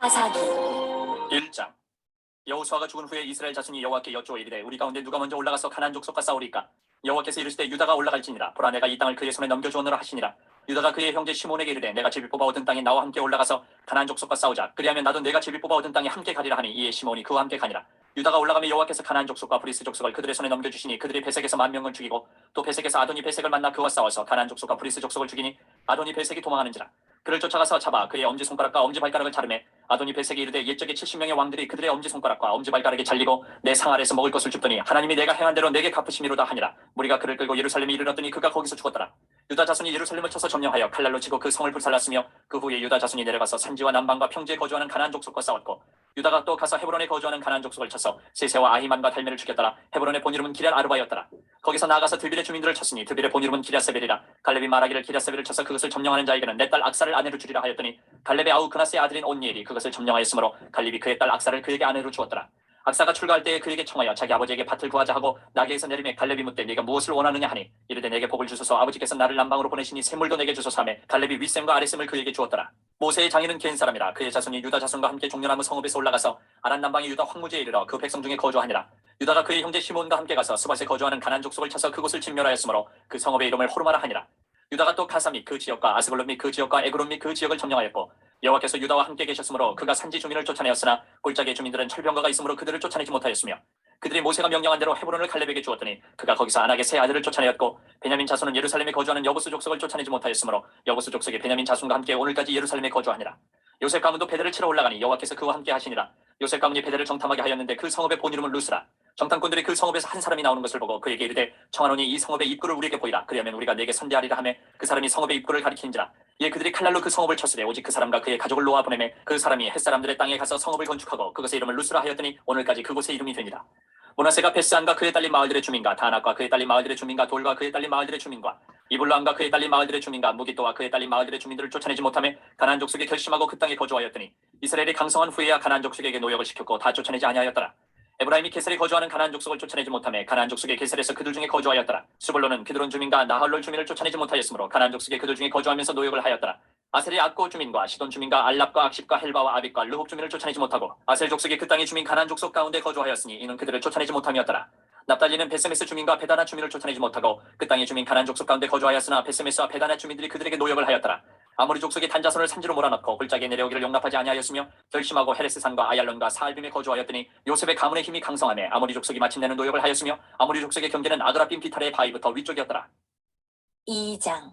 사사기 1장. 여호수아가 죽은 후에 이스라엘 자손이 여호와께 여쭈어 이르되 우리 가운데 누가 먼저 올라가서 가나안 족속과 싸우리까? 여호와께서 이르시되 유다가 올라갈지니라. 보라, 내가 이 땅을 그의 손에 넘겨주었노라 하시니라. 유다가 그의 형제 시몬에게 이르되 내가 제비 뽑아 얻은 땅에 나와 함께 올라가서 가나안 족속과 싸우자. 그리하면 나도 내가 제비 뽑아 얻은 땅에 함께 가리라 하니 이에 시몬이 그와 함께 가니라. 유다가 올라가며 여호와께서 가나안 족속과 브리스 족속을 그들의 손에 넘겨주시니 그들이 베색에서 10,000명을 죽이고 또 베색에서 아도니 베색을 만나 그와 싸워서 가나안 족속과 브리스 족속을 죽이니 아도니 베색이 도망하는지라. 그를 쫓아가서 잡아 그의 엄지손가락과 엄지발가락을 자르매 아도니 베색이 이르되 옛적에 70명의 왕들이 그들의 엄지손가락과 엄지발가락에 잘리고 내 상 아래에서 먹을 것을 줍더니 하나님이 내가 행한 대로 내게 갚으심이로다 하니라. 무리가 그를 끌고 예루살렘에 이르렀더니 그가 거기서 죽었더라. 유다 자손이 예루살렘을 쳐서 점령하여 칼날로 치고 그 성을 불살랐으며 그 후에 유다 자손이 내려가서 산지와 남방과 평지에 거주하는 가나안 족속과 싸웠고 유다가 또 가서 헤브론에 거주하는 가나안 족속을 쳐서 세세와 아히만과 달메를 죽였더라. 헤브론의 본 이름은 기럇 아르바였더라. 거기서 나아가서 드빌의 주민들을 쳤으니 드빌의 본 이름은 기랴세벨이라. 갈렙이 말하기를 기랴세벨을 쳐서 그것을 점령하는 자에게는 내 딸 악사를 아내로 주리라 하였더니 갈렙의 아우 그나스의 아들인 온니엘이 그것을 점령하였으므로 갈렙이 그의 딸 악사를 그에게 아내로 주었더라. 악사가 출가할 때에 그에게 청하여 자기 아버지에게 밭을 구하자 하고 나귀에서 내리매 갈렙이 묻되 네가 무엇을 원하느냐 하니 이르되 내게 복을 주소서. 아버지께서 나를 남방으로 보내시니 샘물도 내게 주소서 하매 갈렙이 윗샘과 아랫샘을 그에게 주었더라. 모세의 장인은 겐 사람이라. 그의 자손이 유다 자손과 함께 종려나무 성읍에서 올라가서 아란 남방의 유다 황무지에 이르러 그 백성 중에 거주하니라. 유다가 그의 형제 시몬과 함께 가서 스밧에 거주하는 가나안 족속을 쳐서 그곳을 진멸하였으므로 그 성읍의 이름을 호르마라 하니라. 유다가 또 가사 및 그 지역과 아스글론 및 그 지역과 에그론 및 그 지역을 점령하였고 여호와께서 유다와 함께 계셨으므로 그가 산지 주민을 쫓아내었으나 골짜기의 주민들은 철병거가 있으므로 그들을 쫓아내지 못하였으며 그들이 모세가 명령한 대로 헤브론을 갈렙에게 주었더니 그가 거기서 아낙의 세 아들을 쫓아내었고 베냐민 자손은 예루살렘에 거주하는 여부스 족속을 쫓아내지 못하였으므로 여부스 족속의 베냐민 자손과 함께 오늘까지 예루살렘에 거주하니라. 요셉 가문도 베델을 치러 올라가니 여호와께서 그와 함께 하시니라. 요셉 가문이 베델을 정탐하게 하였는데 그 성읍의 본 이름은 루스라. 정탐꾼들이 그 성읍에서 한 사람이 나오는 것을 보고 그에게 이르되 청하노니 이 성읍의 입구를 우리에게 보이라. 그리하면 우리가 내게 선대하리라 하매 그 사람이 성읍의 입구를 가리키는지라. 이에 그들이 칼날로 그 성읍을 쳤으되 오직 그 사람과 그의 가족을 놓아 보내매 그 사람이 햇사람들의 땅에 가서 성읍을 건축하고 그것의 이름을 루스라 하였더니 오늘까지 그곳의 이름이 되니라. 므낫세가 베스안과 그의 딸린 마을들의 주민과 다낙과 그의 딸린 마을들의 주민과 돌과 그의 딸린 마을들의 주민과 이블람과 그의 딸린 마을들의 주민과 무기또와 그의 딸린 마을들의 주민들을 쫓아내지 못하며 가나안 족속이 결심하고 그 땅에 거주하였더니 이스라엘이 강성한 후에야 가나안 족속에게 노역을 시켰고 다 쫓아내지 아니하였더라. 에브라임이 게셀에 거주하는 가나안 족속을 쫓아내지 못하며 가나안 족속의 게셀에서 그들 중에 거주하였더라. 스불론은 기드론 주민과 나할롤 주민을 쫓아내지 못하였으므로 가나안 족속의 그들 중에 거주하면서 노역을 하였더라. 아셀이 악고 주민과 시돈 주민과 알랍과 악십과 헬바와 아빅과 르홉 주민을 쫓아내지 못하고 아셀 족속이 그 땅의 주민 가나안 족속 가운데 거주하였으니 이는 그들을 쫓아내지 못함이었더라. 납달리는 베세메스 주민과 베다나 주민을 쫓아내지 못하고 그 땅의 주민 가나안 족속 가운데 거주하였으나 베세메스와 베다나 주민들이 그들에게 노역을 하였더라. 아모리 족속이 단자손을 산지로 몰아넣고 골짜기에 내려오기를 용납하지 아니하였으며 결심하고 헤레스산과 아얄론과 사알빔에 거주하였더니 요셉의 가문의 힘이 강성하며 아모리 족속이 마침내는 노역을 하였으며 아모리 족속의 경계는 아드라빔 비탈의 바위부터 위쪽이었더라. 2장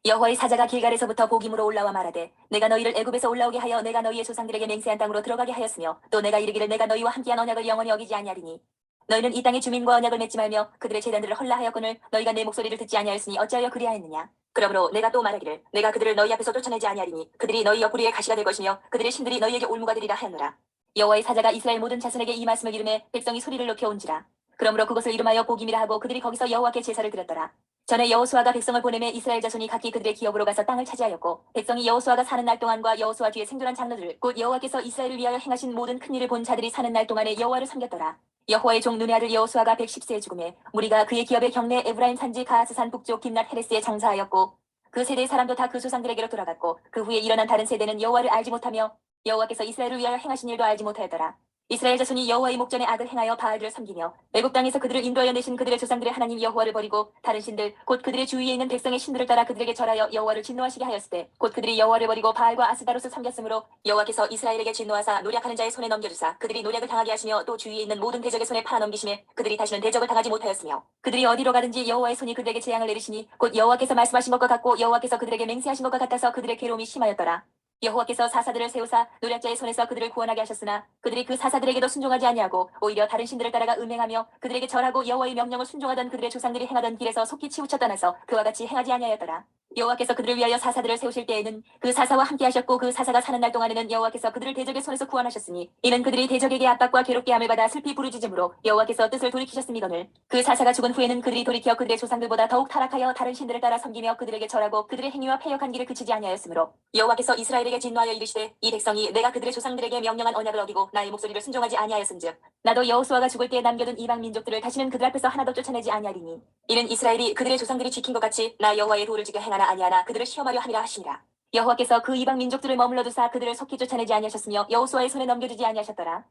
여호와의 사자가 길갈에서부터 복임으로 올라와 말하되 내가 너희를 애굽에서 올라오게 하여 내가 너희의 조상들에게 맹세한 땅으로 들어가게 하였으며 또 내가 이르기를 내가 너희와 함께한 언약을 영원히 어기지 아니하리니 너희는 이 땅의 주민과 언약을 맺지 말며 그들의 제단들을 헐라하였거늘 너희가 내 목소리를 듣지 아니하였으니 어찌하여 그리하였느냐. 그러므로 내가 또 말하기를 내가 그들을 너희 앞에서 쫓아내지 아니하리니 그들이 너희 옆구리에 가시가 될 것이며 그들의 신들이 너희에게 올무가 되리라 하였노라. 여호와의 사자가 이스라엘 모든 자손에게 이 말씀을 이르매 백성이 소리를 높여 온지라. 그러므로 그것을 이름하여 복임이라 하고 그들이 거기서 여호와께 제사를 드렸더라. 전에 여호수아가 백성을 보내매 이스라엘 자손이 각기 그들의 기업으로 가서 땅을 차지하였고 백성이 여호수아가 사는 날 동안과 여호수아 뒤에 생존한 장로들 곧 여호와께서 이스라엘을 위하여 행하신 모든 큰 일을 본 자들이 사는 날 동안에 여호와를 섬겼더라. 여호와의 종 눈의 아들 여호수아가 110세에 죽음에 무리가 그의 기업의 경내 에브라임 산지 가하스산 북쪽 김낫 헤레스에 장사하였고 그 세대의 사람도 다 그 조상들에게로 돌아갔고 그 후에 일어난 다른 세대는 여호와를 알지 못하며 여호와께서 이스라엘을 위하여 행하신 일도 알지 못하였더라. 이스라엘 자손이 여호와의 목전에 악을 행하여 바알들을 섬기며 애굽 땅에서 그들을 인도하여 내신 그들의 조상들의 하나님 여호와를 버리고 다른 신들 곧 그들의 주위에 있는 백성의 신들을 따라 그들에게 절하여 여호와를 진노하시게 하였을 때 곧 그들이 여호와를 버리고 바알과 아스다롯을 섬겼으므로 여호와께서 이스라엘에게 진노하사 노략하는 자의 손에 넘겨주사 그들이 노략을 당하게 하시며 또 주위에 있는 모든 대적의 손에 팔아넘기심에 그들이 다시는 대적을 당하지 못하였으며 그들이 어디로 가든지 여호와의 손이 그들에게 재앙을 내리시니 곧 여호와께서 말씀하신 것과 같고 여호와께서 그들에게 맹세하신 것과 같아서 그들의 괴로움이 심하였더라. 여호와께서 사사들을 세우사 노략자의 손에서 그들을 구원하게 하셨으나 그들이 그 사사들에게도 순종하지 아니하고 오히려 다른 신들을 따라가 음행하며 그들에게 절하고 여호와의 명령을 순종하던 그들의 조상들이 행하던 길에서 속히 치우쳐 떠나서 그와 같이 행하지 아니하였더라. 여호와께서 그들을 위하여 사사들을 세우실 때에는 그 사사와 함께 하셨고 그 사사가 사는 날 동안에는 여호와께서 그들을 대적의 손에서 구원하셨으니 이는 그들이 대적에게 압박과 괴롭게 함을 받아 슬피 부르짖음으로 여호와께서 뜻을 돌이키셨음이거늘 그 사사가 죽은 후에는 그들이 돌이켜 그들의 조상들보다 더욱 타락하여 다른 신들을 따라 섬기며 그들에게 절하고 그들의 행위와 패역한 길을 그치지 아니하였으므로 여호와께서 이스라엘에게 진노하여 이르시되 이 백성이 내가 그들의 조상들에게 명령한 언약을 어기고 나의 목소리를 순종하지 아니하였은즉 나도 여호수아가 죽을 때에 남겨둔 이방 민족들을 다시는 그들 앞에서 하나도 쫓아내지 아니하리니 이는 이스라엘이 그들의 조상들이 지킨 것 같이 나 여호와의 도를 지켜 행하나 아니하나 그들을 시험하려 함이라 하시니라. 여호와께서 그 이방 민족들을 머물러 두사 그들을 속히 쫓아내지 아니하셨으며 여호수아의 손에 넘겨주지 아니하셨더라.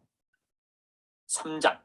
3장.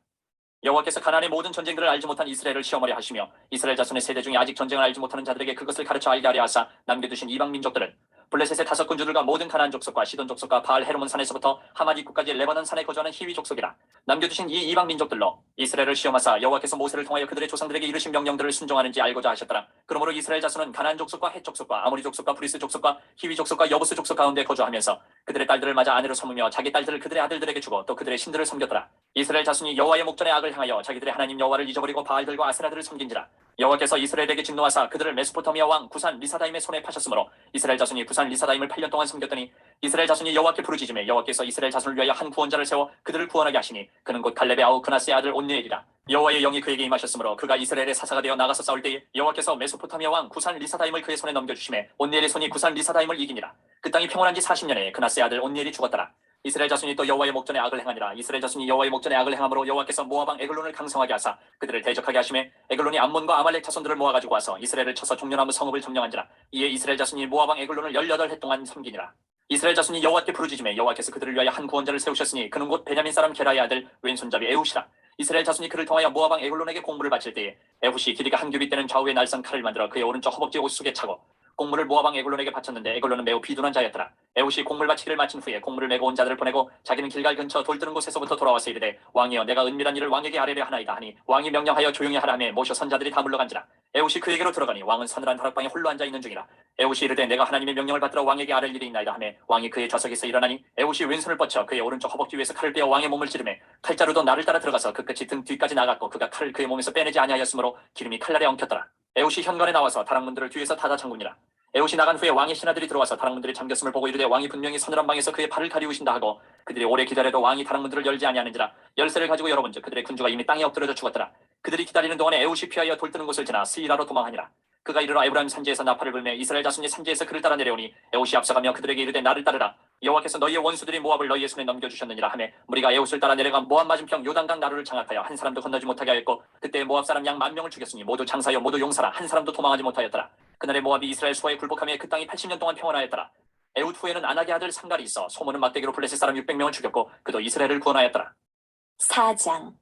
여호와께서 가나안의 모든 전쟁들을 알지 못한 이스라엘을 시험하려 하시며 이스라엘 자손의 세대 중에 아직 전쟁을 알지 못하는 자들에게 그것을 가르쳐 알게 하려 하사 남겨두신 이방 민족들을 블레셋의 5 군주들과 모든 가나안 족속과 시돈 족속과 바알 헤르몬 산에서부터 하맛 입구까지 레바논 산에 거주하는 히위 족속이라. 남겨두신 이 이방 민족들로 이스라엘을 시험하사 여호와께서 모세를 통하여 그들의 조상들에게 이르신 명령들을 순종하는지 알고자 하셨더라. 그러므로 이스라엘 자손은 가나안 족속과 헷 족속과 아모리 족속과 브리스 족속과 히위 족속과 여부스 족속 가운데 거주하면서 그들의 딸들을 맞아 아내로 삼으며 자기 딸들을 그들의 아들들에게 주고 또 그들의 신들을 섬겼더라. 이스라엘 자손이 여호와의 목전에 악을 행하여 자기들의 하나님 여호와를 잊어버리고 바알들과 아세라들을 섬긴지라. 여호와께서 이스라엘에게 진노하사 그들을 메소포타미아 왕 구산 리사다임의 손에 파셨으므로 이스라엘 자손이 구산 리사다임을 8년 동안 섬겼더니 이스라엘 자손이 여호와께 부르짖음에 여호와께서 이스라엘 자손을 위하여 한 구원자를 세워 그들을 구원하게 하시니 그는 곧 갈렙의 아우 그나스의 아들 온니엘이라. 여호와의 영이 그에게 임하셨으므로 그가 이스라엘의 사사가 되어 나가서 싸울 때에 여호와께서 메소포타미아 왕 구산 리사다임을 그의 손에 넘겨주심에 온니엘의 손이 구산 리사다임을 이기니라. 그 땅이 평온한 지 40년에 그나스의 아들 온니엘이 죽었더라. 이스라엘 자손이 또 여호와의 목전에 악을 행하니라. 이스라엘 자손이 여호와의 목전에 악을 행함으로 여호와께서 모압 왕 에글론을 강성하게 하사 그들을 대적하게 하심에 에글론이 암몬과 아말렉 자손들을 모아가지고 와서 이스라엘을 쳐서 종려나무 성읍을 점령한지라. 이에 이스라엘 자손이 모압 왕 에글론을 18해 동안 섬기니라. 이스라엘 자손이 여호와께 부르짖음에 여호와께서 그들을 위하여 한 구원자를 세우셨으니 그는 곧 베냐민 사람 게라의 아들 왼손잡이 에훗이라. 이스라엘 자손이 그를 통하여 모압 왕 에글론에게 공물을 바칠 때에 에훗이 길이가 한 규빗 되는 좌우의 날선 칼을 만들어 그의 오른쪽 허벅지 옷 속에 차고 공물을 모압 왕 에글론에게 바쳤는데 에글론은 매우 비둔한 자였더라. 에훗이 공물 바치기를 마친 후에 공물을 메고 온 자들을 보내고 자기는 길갈 근처 돌 뜨는 곳에서부터 돌아와서 이르되 왕이여 내가 은밀한 일을 왕에게 아뢰려 하나이다 하니 왕이 명령하여 조용히 하라 하매 모셔 선자들이 다 물러간지라. 에훗이 그에게로 들어가니 왕은 서늘한 다락방에 홀로 앉아 있는 중이라. 에훗이 이르되 내가 하나님의 명령을 받들어 왕에게 아뢰 일이 있나이다 하매 왕이 그의 좌석에서 일어나니 에훗이 왼손을 뻗쳐 그의 오른쪽 허벅지 위에서 칼을 빼어 왕의 몸을 찌르매 칼자루도 나를 따라 들어가서 그 끝이 등 뒤까지 나갔고 그가 칼을 그의 몸에서 빼내지 아니하였으므로 기름이 칼날에 엉켰더라. 에훗이 현관에 나와서 다락문들을 뒤에서 닫아 잠그니라. 에훗이 나간 후에 왕의 신하들이 들어와서 다락문들이 잠겼음을 보고 이르되 왕이 분명히 서늘한 방에서 그의 발을 가리우신다 하고 그들이 오래 기다려도 왕이 다락문들을 열지 아니하는지라. 열쇠를 가지고 열어본즉 그들의 군주가 이미 땅에 엎드려져 죽었더라. 그들이 기다리는 동안에 에훗이 피하여 돌 뜨는 곳을 지나 스이라로 도망하니라. 그가 이르러 에브라임 산지에서 나팔을 불매 이스라엘 자손이 산지에서 그를 따라 내려오니 에훗이 앞서가며 그들에게 이르되 나를 따르라. 여호와께서 너희의 원수들이 모압을 너희의 손에 넘겨주셨느니라 하매 무리가 에훗을 따라 내려가 모압 맞은평 요단강 나루를 장악하여 한 사람도 건너지 못하게 하였고 그때 모압 사람 양 10,000명을 죽였으니 모두 장사여 모두 용사라. 한 사람도 도망하지 못하였더라. 그날에 모압이 이스라엘 수하에 굴복하며 그 땅이 80년 동안 평온하였더라. 에훗 후에는 아낙의 아들 상갈이 있어 소문은 막대기로 블레셋 사람 600명을 죽였고 그도 이스라엘을 구원하였더라. 4장.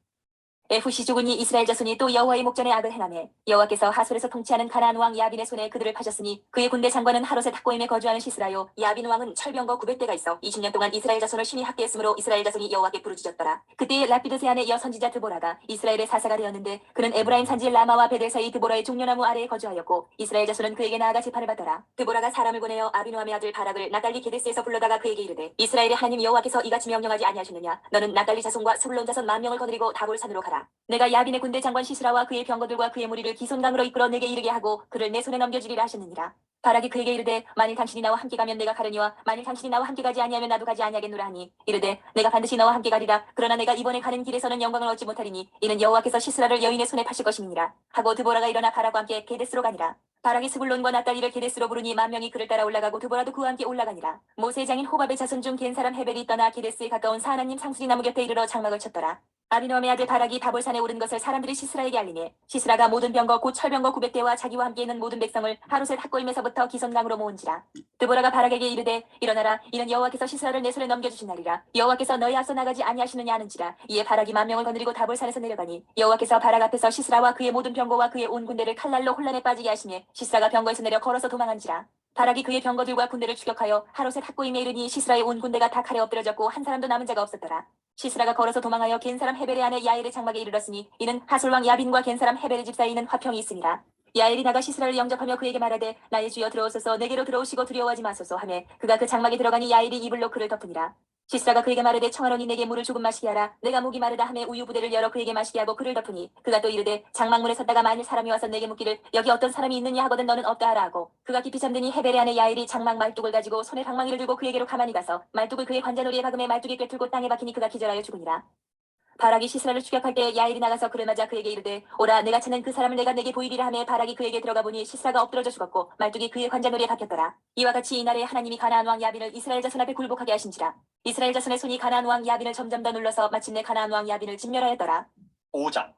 에훗이 죽으니 이스라엘 자손이 또 여호와의 목전에 악을 행하매 여호와께서 하솔에서 통치하는 가나안 왕 야빈의 손에 그들을 파셨으니 그의 군대 장관은 하롯의 탁고임에 거주하는 시스라요. 야빈 왕은 철병거 900대가 있어 20년 동안 이스라엘 자손을 심히 학대했으므로 이스라엘 자손이 여호와께 부르짖었더라. 그때에 라피드 세안의 여선지자 드보라가 이스라엘의 사사가 되었는데 그는 에브라임 산지 라마와 베델 사이 드보라의 종려나무 아래에 거주하였고 이스라엘 자손은 그에게 나아가 재판을 받더라. 드보라가 사람을 보내어 아비노함의 아들 바락을 나달리 게데스에서 불러다가 그에게 이르되 이스라엘의 하나님 여호와께서 이같이 명령하지 아니하셨느냐. 너는 나달리 자손과 스불론 자손 10,000명을 거느리고 다볼산으로 가라. 내가 야빈의 군대 장관 시스라와 그의 병거들과 그의 무리를 기손강으로 이끌어 내게 이르게 하고 그를 내 손에 넘겨주리라 하셨느니라. 바락이 그에게 이르되 만일 당신이 나와 함께 가면 내가 가려니와 만일 당신이 나와 함께 가지 아니하면 나도 가지 아니하겠노라 하니 이르되 내가 반드시 너와 함께 가리라. 그러나 내가 이번에 가는 길에서는 영광을 얻지 못하리니 이는 여호와께서 시스라를 여인의 손에 파실 것임이니라 하고 드보라가 일어나 바락과 함께 게데스로 가니라. 바락이 스불론과 낫달리를 게데스로 부르니 10,000명이 그를 따라 올라가고 드보라도 그와 함께 올라가니라. 모세의 장인 호밥의 자손 중 겐 사람 헤벨이 떠나 게데스에 가까운 사하나님 상수리 나무 곁에 이르러 장막을 쳤더라. 아비노함의 아들 바락이 다볼산에 오른 것을 사람들이 시스라에게 알리니 시스라가 모든 병거 곧 철병거 900대와 자기와 함께 있는 모든 백성을 하롯의 탁고임에서부터 기손강으로 모은지라. 드보라가 바락에게 이르되 일어나라. 이는 여호와께서 시스라를 내 손에 넘겨주신 날이라. 여호와께서 너희 앞서 나가지 아니하시느냐 하는지라. 이에 바락이 10,000명을 거느리고 다볼산에서 내려가니 여호와께서 바락 앞에서 시스라와 그의 모든 병거와 그의 온 군대를 칼날로 혼란에 빠지게 하시니 시스라가 병거에서 내려 걸어서 도망한지라. 바락이 그의 병거들과 군대를 추격하여 하롯의 탁고임에 이르니 시스라의 온 군대가 다 칼에 엎드려졌고 한 사람도 남은 자가 없었더라. 시스라가 걸어서 도망하여 겐 사람 헤벨의 아내 야엘의 장막에 이르렀으니 이는 하솔왕 야빈과 겐 사람 헤벨의 집 사이에는 화평이 있음이라. 야엘이 나가 시스라를 영접하며 그에게 말하되 나의 주여 들어오소서. 내게로 들어오시고 두려워하지 마소서 하매 그가 그 장막에 들어가니 야엘이 이불로 그를 덮으니라. 시스라가 그에게 말하되 청하노니 내게 물을 조금 마시게 하라. 내가 목이 마르다 하매 우유 부대를 열어 그에게 마시게 하고 그를 덮으니 그가 또 이르되 장막문에 섰다가 만일 사람이 와서 내게 묻기를 여기 어떤 사람이 있느냐 하거든 너는 없다 하라 하고 그가 깊이 잠드니 헤벨의 아내 야엘이 장막 말뚝을 가지고 손에 방망이를 들고 그에게로 가만히 가서 말뚝을 그의 관자놀이에 박음에 말뚝이 꿰뚫고 땅에 박히니 그가 기절하여 죽으니라. 바락이 시스라를 추격할 때 야엘이 나가서 그를 맞아 그에게 이르되 오라 내가 찾는 그 사람을 내가 내게 보이리라 하매 바락이 그에게 들어가 보니 시스라가 엎드러져 죽었고 말뚝이 그의 관자놀이에 박혔더라. 이와 같이 이날에 하나님이 가나안 왕 야빈을 이스라엘 자손 앞에 굴복하게 하신지라. 이스라엘 자손의 손이 가나안 왕 야빈을 점점 더 눌러서 마침내 가나안 왕 야빈을 진멸하였더라. 5장.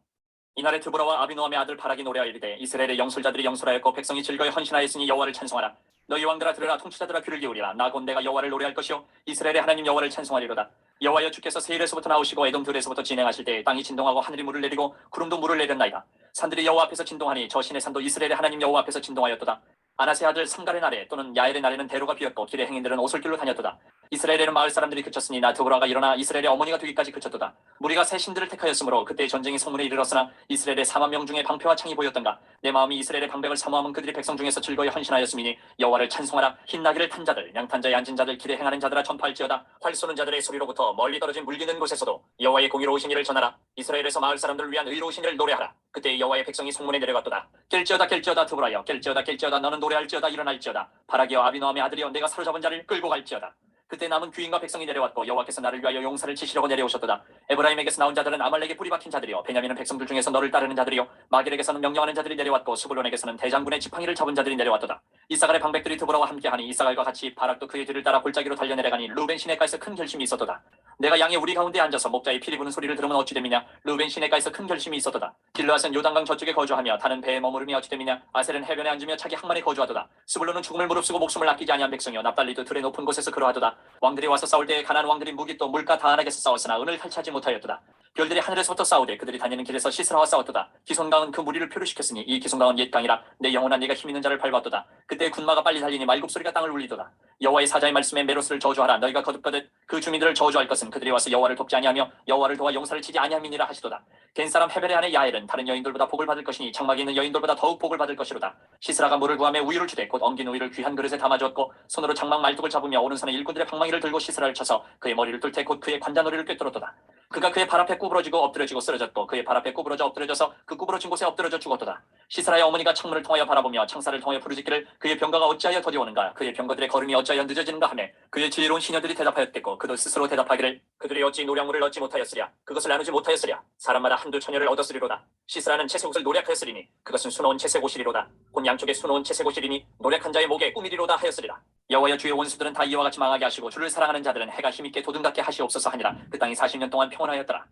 이날에 드보라와 아비노함의 아들 바락이 노래하여 이르되 이스라엘의 영솔자들이 영솔하였고 백성이 즐거이 헌신하였으니 여호와를 찬송하라. 너희 왕들아 들으라, 통치자들아 귀를 기울이라. 나 곧 내가 여호와를 노래할 것이요 이스라엘의 하나님 여호와를 찬송하리로다. 여호와여, 주께서 세일에서부터 나오시고 에돔 들에서부터 진행하실 때 땅이 진동하고 하늘이 물을 내리고 구름도 물을 내렸나이다. 산들이 여호와 앞에서 진동하니 저 신의 산도 이스라엘의 하나님 여호와 앞에서 진동하였도다. 아나세 아들 삼갈의 날에 또는 야엘의 날에는 대로가 비었고 길의 행인들은 오솔길로 다녔도다. 이스라엘에는 마을 사람들이 그쳤으니 나 드보라가 일어나 이스라엘의 어머니가 되기까지 그쳤도다. 무리가 새 신들을 택하였으므로 그때 전쟁이 성문에 이르렀으나 이스라엘의 4만 명 중에 방패와 창이 보였던가. 내 마음이 이스라엘의 방백을 사모함은 그들이 백성 중에서 즐거이 헌신하였음이니 여호와를 찬송하라. 흰나귀를 탄 자들, 양탄 자에 앉은 자들, 길에 행하는 자들아 전파할지어다. 활 쏘는 자들의 소리로부터 멀리 떨어진 물기는 곳에서도 여호와의 공의로우신 일을 전하라. 이스라엘에서 마을 사람들을 위한 의로우신 일을 노래하라. 그때 여호와의 백성이 성문에 내려갔도다. 깰지어다 깰지어다 드보라여, 깰지어다 깰지어다 너는 노래할지어다 일어날지어다. 바라기여 아비노함의 아들이여 내가 사로잡은 자를 끌고 갈지어다. 그때 남은 귀인과 백성이 내려왔고 여호와께서 나를 위하여 용사를 치시려고 내려오셨도다. 에브라임에게서 나온 자들은 아말렉의 뿌리 박힌 자들이요 베냐민은 백성들 중에서 너를 따르는 자들이요 마길에게서는 명령하는 자들이 내려왔고 스불론에게서는 대장군의 지팡이를 잡은 자들이 내려왔도다. 이사갈의 방백들이 드보라와 함께하니 이사갈과 같이 바락도 그의 뒤를 따라 골짜기로 달려내려가니 루벤 시내가에서 큰 결심이 있었도다. 내가 양의 우리 가운데 앉아서 목자의 피리 부는 소리를 들으면 어찌 됨이냐. 루벤 시내가에서 큰 결심이 있었도다. 길르앗은 요단강 저쪽에 거주하며 타는 배에 머무름이 어찌 됨이냐. 아셀은 해변에 앉으며 자기 항만에 거주하도다. 스불론은 죽음을 무릅쓰고 목숨을 아끼지 아니한 백성이요 납달리도 들의 높은 곳에서 그러하도다. 왕들이 와서 싸울 때에 가나안 왕들이 무기 또 물가 다안에게서 싸웠으나 은을 탈취하지 못하였도다. 별들이 하늘에서부터 싸우되 그들이 다니는 길에서 시스라와 싸웠도다. 기손강은 그 무리를 표류시켰으니 이 기손강은 옛 강이라. 내 영혼아 네가 힘있는 자를 밟았도다. 그때 군마가 빨리 달리니 말굽소리가 땅을 울리도다. 여호와의 사자의 말씀에 메로스를 저주하라. 너희가 거듭거듭 그 주민들을 저주할 것은 그들이 와서 여호와를 돕지 아니하며 여호와를 도와 용사를 치지 아니함이니라 하시도다. 겐 사람 헤벨의 아내 야엘은 다른 여인들보다 복을 받을 것이니 장막에 있는 여인들보다 더욱 복을 받을 것이로다. 시스라가 물을 구하며 우유를 주되 곧 엉긴 우유를 귀한 그릇에 담아주었고 손으로 장막 말뚝을 잡으며 오른손에 일꾼들의 방망이를 들고 시스라를 쳐서 그의 머리를 뚫되 곧 그의 관자놀이를 꿰뚫었도다. 그가 그의 발 앞에 구부러지고 엎드려지고 쓰러졌고 그의 발 앞에 구부러져 엎드려져서 그 구부러진 곳에 엎드려져 죽었도다. 시스라의 어머니가 창문을 통하여 바라보며 창살을 통하여 부르짖기를 그의 병거가 어찌하여 더디오는가. 그의 병거들의 걸음이 어찌하여 늦어지는가 하며 그의 지혜로운 시녀들이 대답하였겠고 그도 스스로 대답하기를 그들이 어찌 노량물을 얻지 못하였으랴. 그것을 나누지 못하였으랴. 사람마다 한두 처녀를 얻었으리로다. 시스라는 채색옷을 노략하였으리니 그것은 수놓은 채색옷이리로다. 곧 양쪽에 수놓은 채색옷이리니 노략한 자의 목에 꾸미리로다 하였으리라. 여호와여, 주의 원수들은 다 이와 같이 망하게 하시고 주를 사랑하는 자들은 해가 힘있게 도둑같게 하시옵소서 하니라. 그 땅이 40년 동안 평온하였더라.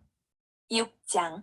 6장.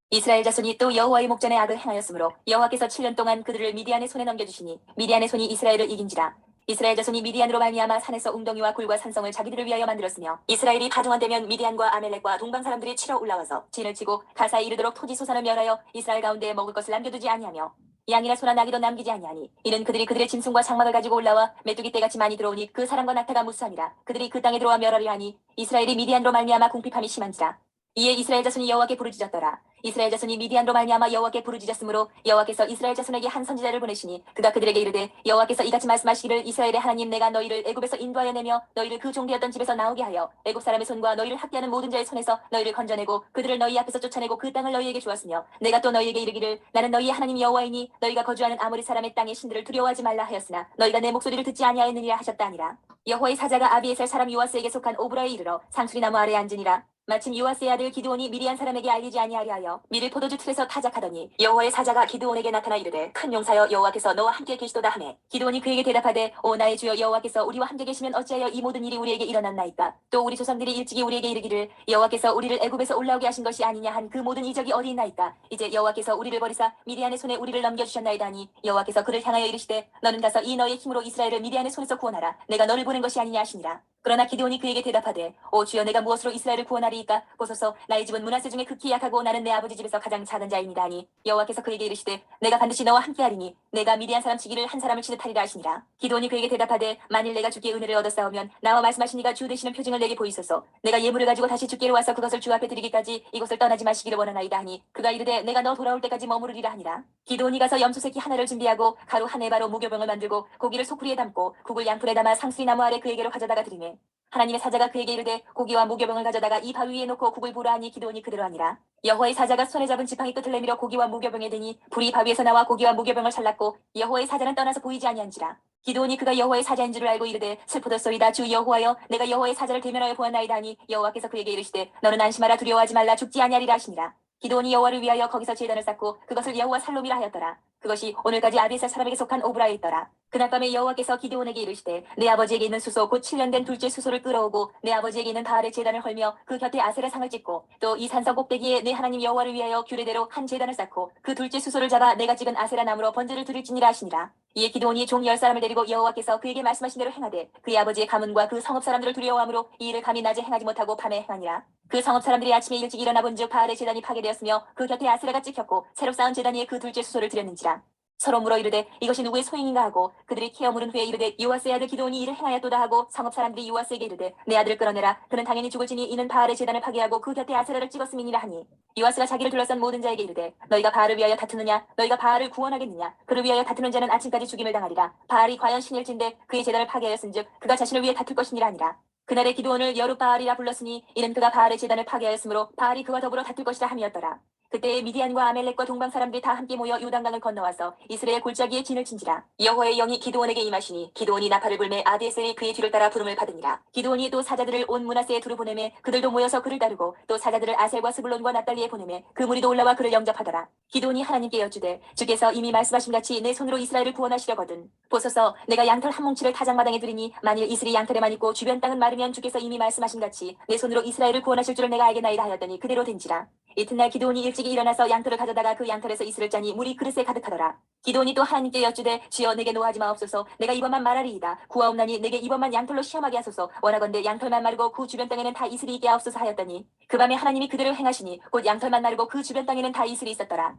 이스라엘 자손이 또 여호와의 목전에 악을 행하였으므로 여호와께서 7년 동안 그들을 미디안의 손에 넘겨주시니 미디안의 손이 이스라엘을 이긴지라. 이스라엘 자손이 미디안으로 말미암아 산에서 웅덩이와 굴과 산성을 자기들을 위하여 만들었으며 이스라엘이 가중한되면 미디안과 아멜렉과 동방 사람들이 치러 올라와서 진을 치고 가사에 이르도록 토지 소산을 멸하여 이스라엘 가운데 먹을 것을 남겨두지 아니하며 양이나 소나 나귀도 남기지 아니하니 이는 그들이 그들의 짐승과 장막을 가지고 올라와 메뚜기 떼같이 많이 들어오니 그 사람과 낙타가 무수하니라. 그들이 그 땅에 들어와 멸하려 하니 이스라엘이 미디안으로 말미암아 궁핍함이 심한지라. 이에 이스라엘 자손이 여호와께 부르짖었더라. 이스라엘 자손이 미디안으로 말미암아 여호와께 부르짖었으므로 여호와께서 이스라엘 자손에게 한 선지자를 보내시니 그가 그들에게 이르되 여호와께서 이같이 말씀하시기를 이스라엘의 하나님 내가 너희를 애굽에서 인도하여 내며 너희를 그 종되었던 집에서 나오게 하여 애굽 사람의 손과 너희를 학대하는 모든 자의 손에서 너희를 건져내고 그들을 너희 앞에서 쫓아내고 그 땅을 너희에게 주었으며 내가 또 너희에게 이르기를 나는 너희의 하나님 여호와이니 너희가 거주하는 아모리 사람의 땅의 신들을 두려워하지 말라 하였으나 너희가 내 목소리를 듣지 아니하였느니라 하셨다 아니라. 여호와의 사자가 아비에셀 사람 요아스에게 속한 오브라에 이르러 상수리 나무 아래에 앉으니라. 마침 요아스의 아들 기드온이 미디안 사람에게 알리지 아니하려 하여 밀을 포도주 틀에서 타작하더니 여호와의 사자가 기드온에게 나타나 이르되 큰 용사여 여호와께서 너와 함께 계시도다 하매 기드온이 그에게 대답하되 오 나의 주여 여호와께서 우리와 함께 계시면 어찌하여 이 모든 일이 우리에게 일어났나이까. 또 우리 조상들이 일찍이 우리에게 이르기를 여호와께서 우리를 애굽에서 올라오게 하신 것이 아니냐 한 그 모든 이적이 어디 있나이까. 이제 여호와께서 우리를 버리사 미디안의 손에 우리를 넘겨주셨나이다 하니 여호와께서 그를 향하여 이르시되 너는 가서 이 너의 힘으로 이스라엘을 미디안의 손에서 구원하라. 내가 너를 보낸 것이 아니냐 하시니라. 그러나 기드온이 그에게 대답하되 오 주여 내가 무엇으로 이스라엘을 구원하리이까. 보소서 나의 집은 므낫세 중에 극히 약하고 나는 내 아버지 집에서 가장 작은 자입니다 하니 여호와께서 그에게 이르시되 내가 반드시 너와 함께하리니 내가 미디안 사람 치기를 한 사람을 치듯 하리라 하시니라. 기드온이 그에게 대답하되 만일 내가 주께 은혜를 얻었사오면 나와 말씀하신 이가 주 되시는 표징을 내게 보이소서. 내가 예물을 가지고 다시 주께로 와서 그것을 주 앞에 드리기까지 이곳을 떠나지 마시기를 원하나이다 하니 그가 이르되 내가 너 돌아올 때까지 머무르리라 하니라. 기드온이 가서 염소새끼 하나를 준비하고 가루 한 에바로 무교병을 만들고 고기를 소쿠리에 담고 국을 양풀에 담아 상수리 나무 아래 그에게로 가져다가 드리매 하나님의 사자가 그에게 이르되 고기와 무교병을 가져다가 이 바위 위에 놓고 국을 부으라 하니 기드온이 그대로 하니라. 여호와의 사자가 손에 잡은 지팡이 끝을 내밀어 고기와 무교병에 대니 불이 바위에서 나와 고기와 무교병을 살랐고 여호와의 사자는 떠나서 보이지 아니한지라. 기드온이 그가 여호와의 사자인 줄을 알고 이르되 슬프도소이다 주 여호와여 내가 여호와의 사자를 대면하여 보았나이다 하니 여호와께서 그에게 이르시되 너는 안심하라 두려워하지 말라 죽지 아니하리라 하시니라. 기드온이 여호와를 위하여 거기서 제단을 쌓고 그것을 여호와 살롬이라 하였더라. 그것이 오늘까지 아비에셀 사람에게 속한 오브라에 있더라. 그날 밤에 여호와께서 기드온에게 이르시되 내 아버지에게 있는 수소 곧 7년 된 둘째 수소를 끌어오고 내 아버지에게 있는 바알의 제단을 헐며 그 곁에 아세라 상을 찍고 또 이 산성 꼭대기에 내 하나님 여호와를 위하여 규례대로 한 제단을 쌓고 그 둘째 수소를 잡아 내가 찍은 아세라 나무로 번제를 드릴지니라 하시니라. 이에 기드온이 종 10사람을 데리고 여호와께서 그에게 말씀하신 대로 행하되 그의 아버지의 가문과 그 성읍 사람들을 두려워함으로 이 일을 감히 낮에 행하지 못하고 밤에 행하니라. 그 성읍 사람들이 아침에 일찍 일어나 본즉 바알의 제단이 파괴되었으며 그 곁에 아세라가 찍혔고 새로 쌓은 제단 위에 그 둘째 수소를 드렸는지라. 서로 물어 이르되 이것이 누구의 소행인가 하고 그들이 캐어 물은 후에 이르되 요아스의 아들 기드온이 이를 행하였도다 하고 성읍 사람들이 요아스에게 이르되 내 아들을 끌어내라. 그는 당연히 죽을지니 이는 바알의 제단을 파괴하고 그 곁에 아세라를 찍었음이니라 하니 요아스가 자기를 둘러싼 모든 자에게 이르되 너희가 바알을 위하여 다투느냐 너희가 바알을 구원하겠느냐 그를 위하여 다투는 자는 아침까지 죽임을 당하리라. 바알이 과연 신일진데 그의 제단을 파괴하였은즉 그가 자신을 위해 다툴 것이니라 하니라. 그날에 기드온을 여룻바알이라 불렀으니 이는 그가 바알의 제단을 파괴하였으므로 바알이 그와 더불어 다툴 것이라 함이었더라. 그때에 미디안과 아멜렉과 동방 사람들이 다 함께 모여 요단강을 건너와서 이스라엘 골짜기에 진을 친지라. 여호와의 영이 기드온에게 임하시니 기드온이 나팔을 불매 아비에셀이 그의 뒤를 따라 부름을 받으니라. 기드온이 또 사자들을 온 므낫세에 두루 보내매 그들도 모여서 그를 따르고 또 사자들을 아셀과 스불론과 납달리에 보내매 그 무리도 올라와 그를 영접하더라. 기드온이 하나님께 여쭈되 주께서 이미 말씀하신같이 내 손으로 이스라엘을 구원하시려거든 보소서 내가 양털 한 뭉치를 타작마당에 두리니 만일 이슬이 양털에만 있고 주변 땅은 마르면 주께서 이미 말씀하신같이 내 손으로 이스라엘을 구원하실 줄을 내가 알겠나이다 하였더니 그대로 된지라. 이튿날 기드온이 일찍이 일어나서 양털을 가져다가 그 양털에서 이슬을 짜니 물이 그릇에 가득하더라. 기드온이 또 하나님께 여쭈되 주여 내게 노하지 마옵소서 내가 이번만 말하리이다. 구하옵나니 내게 이번만 양털로 시험하게 하소서 원하건대 양털만 마르고 그 주변 땅에는 다 이슬이 있게 하옵소서 하였더니 그 밤에 하나님이 그대로 행하시니 곧 양털만 마르고 그 주변 땅에는 다 이슬이 있었더라.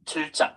7장.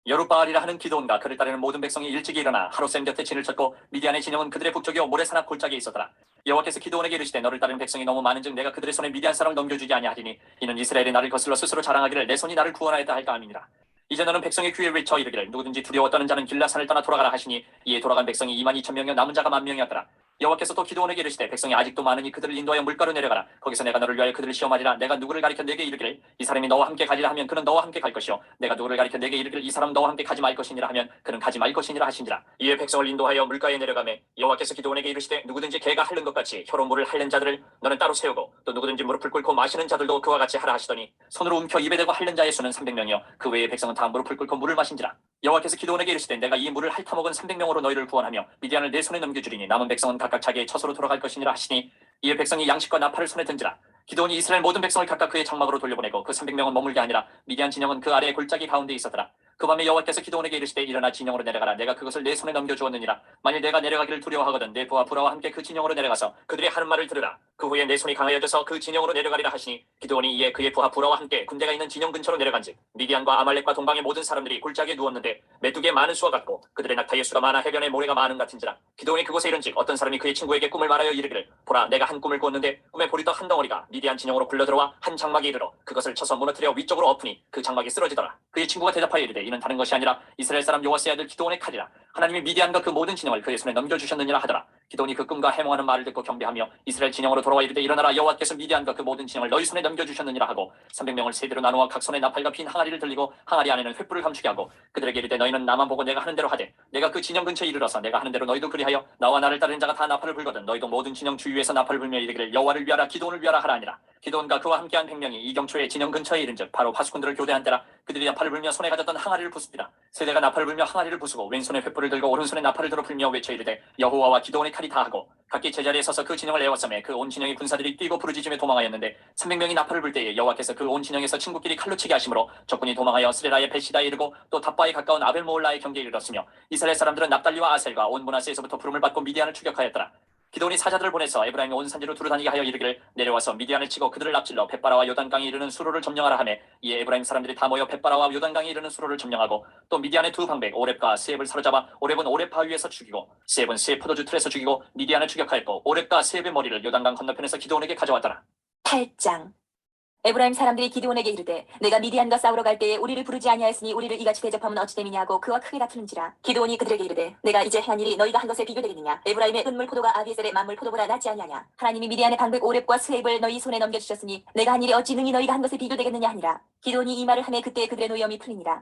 여룻바알이라 하는 기드온과 그를 따르는 모든 백성이 일찍이 일어나 하롯셈 곁에 진을 쳤고 미디안의 진영은 그들의 북쪽이요 모레산악 골짜기에 있었더라. 여호와께서 기드온에게 이르시되 너를 따르는 백성이 너무 많은즉 내가 그들의 손에 미디안 사람을 넘겨주지 아니하리니 이는 이스라엘이 나를 거슬러 스스로 자랑하기를 내 손이 나를 구원하였다 할까 함이니라. 이제 너는 백성의 귀에 외쳐 이르기를 누구든지 두려워 떠는 자는 길라산을 떠나 돌아가라 하시니 이에 돌아간 백성이 22,000명이요 남은 자가 10,000명이었더라. 여호와께서 또 기드온에게 이르시되 백성이 아직도 많으니 그들을 인도하여 물가로 내려가라. 거기서 내가 너를 위하여 그들을 시험하리라. 내가 누구를 가리켜 내게 이르기를 이 사람이 너와 함께 가리라 하면 그는 너와 함께 갈 것이요 내가 누구를 가리켜 내게 이르기를 이 사람 너와 함께 가지 말 것이니라 하면 그는 가지 말 것이니라 하시니라. 이에 백성을 인도하여 물가에 내려가매 여호와께서 기드온에게 이르시되 누구든지 개가 핥는 것 같이 혀로 물을 핥는 자들을 너는 따로 세우고 또 누구든지 무릎을 꿇고 마시는 자들도 그와 같이 하라 하시더니 손으로 움켜 입에 대고 핥는 자의 수는 300명이요 그 외의 백성은 다 무릎을 꿇고 물을 마신지라. 여호와께서 기드온에게 이르시되 내가 이 물을 핥아먹은 300명으로 너희를 구원하며 미디안을 내 손에 넘겨주리니 남은 백성은 각각 자기의 처소로 돌아갈 것이니라 하시니 이에 백성이 양식과 나팔을 손에 든지라. 기드온이 이스라엘 모든 백성을 각각 그의 장막으로 돌려보내고 그 300명은 머물게 아니라 미디안 진영은 그 아래의 골짜기 가운데 있었더라. 그 밤에 여호와께서 기드온에게 이르시되 일어나 진영으로 내려가라. 내가 그것을 내 손에 넘겨주었느니라. 만일 내가 내려가기를 두려워하거든 내 부하 부라와 함께 그 진영으로 내려가서 그들이 하는 말을 들으라. 그 후에 내 손이 강하여져서 그 진영으로 내려가리라 하시니 기드온이 이에 그의 부하 부라와 함께 군대가 있는 진영 근처로 내려간즉 미디안과 아말렉과 동방의 모든 사람들이 골짜기에 누웠는데 메뚜기의 많은 수와 같고 그들의 낙타의 수가 많아 해변의 모래가 많은 같은지라. 기드온이 그곳에 이른즉 어떤 사람이 그의 친구에게 꿈을 말하여 이르기를 보라 내가 한 꿈을 꾸었는데 꿈에 보리떡 한 덩어리가 미디안 진영으로 굴러들어와 한 장막에 이르러 그것을 쳐서 무너뜨려 위쪽으로 엎으니 그 장막이 쓰러지더라. 그의 친구가 대답하여 이르되 이는 다른 것이 아니라 이스라엘 사람 요아스의 아들 기드온의 칼이라. 하나님이 미디안과 그 모든 진영을 그의 손에 넘겨주셨느니라 하더라. 기드온이 그 꿈과 해몽하는 말을 듣고 경배하며 이스라엘 진영으로 돌아와 이르되 일어나라 여호와께서 미디안과 그 모든 진영을 너희 손에 넘겨주셨느니라 하고 300명을 세대로 나누어 각 손에 나팔과 빈 항아리를 들리고 항아리 안에는 횃불을 감추게 하고 그들에게 이르되 너희는 나만 보고 내가 하는 대로 하되 내가 그 진영 근처에 이르러서 내가 하는 대로 너희도 그리하여 나와 나를 따르는 자가 다 나팔을 불거든 너희도 모든 진영 주위에서 나팔을 불며 이르기를 여호와를 위하라 기드온을 위하라 하라 하니라. 기드온과 그와 함께한 100명이 이경초에 진영 근처에 이른즉 바로 파수꾼들을 교대한 때라. 그들이 나팔을 불며 손에 가졌던 항아리를 부수니라. 세대가 나팔을 불며 항아리를 부수고 왼손에 횃불을 들고 오른손에 나팔을 들어 불며 외쳐 이르되 여호와와 기드온의 칼이 다하고 각기 제자리에 서서 그 진영을 에워싸매 그 온 진영의 군사들이 뛰고 부르짖으며 도망하였는데 300명이 나팔을 불 때에 여호와께서 그 온 진영에서 친구끼리 칼로 치게 하심으로 적군이 도망하여 스레라의 베시다에 이르고 또 답바에 가까운 아벨모올라의 경계에 이르렀으며 이스라엘 사람들은 납달리와 아셀과 온 므낫세에서부터 부름을 받고 미디안을 추격하였더라. 기드온이 사자들을 보내서 에브라임의 온 산지로 두루다니게 하여 이르기를 내려와서 미디안을 치고 그들을 앞질러 벳바라와 요단강에 이르는 수로를 점령하라 하매 이에 에브라임 사람들이 다 모여 벳바라와 요단강에 이르는 수로를 점령하고 또 미디안의 두 방백 오렙과 세heb을 사로잡아 오렙은 오렙 바위에서 죽이고 세heb은 세heb 포도주 틀에서 죽이고 미디안을 추격하였고 오렙과 세heb의 머리를 요단강 건너편에서 기드온에게 가져왔더라. 8장. 에브라임 사람들이 기드온에게 이르되 내가 미디안과 싸우러 갈 때에 우리를 부르지 아니하였으니 우리를 이같이 대접하면 어찌 됨이냐 하고 그와 크게 다투는지라. 기드온이 그들에게 이르되 내가 이제 행한 일이 너희가 한 것에 비교되겠느냐. 에브라임의 은물 포도가 아비에셀의 만물 포도보다 낫지 아니하냐. 하나님이 미디안의 방백 오렙과 스헤입을 너희 손에 넘겨주셨으니 내가 한 일이 어찌 능히 너희가 한 것에 비교되겠느냐 하니라. 기드온이 이 말을 하매 그때 그들의 노염이 풀리니라.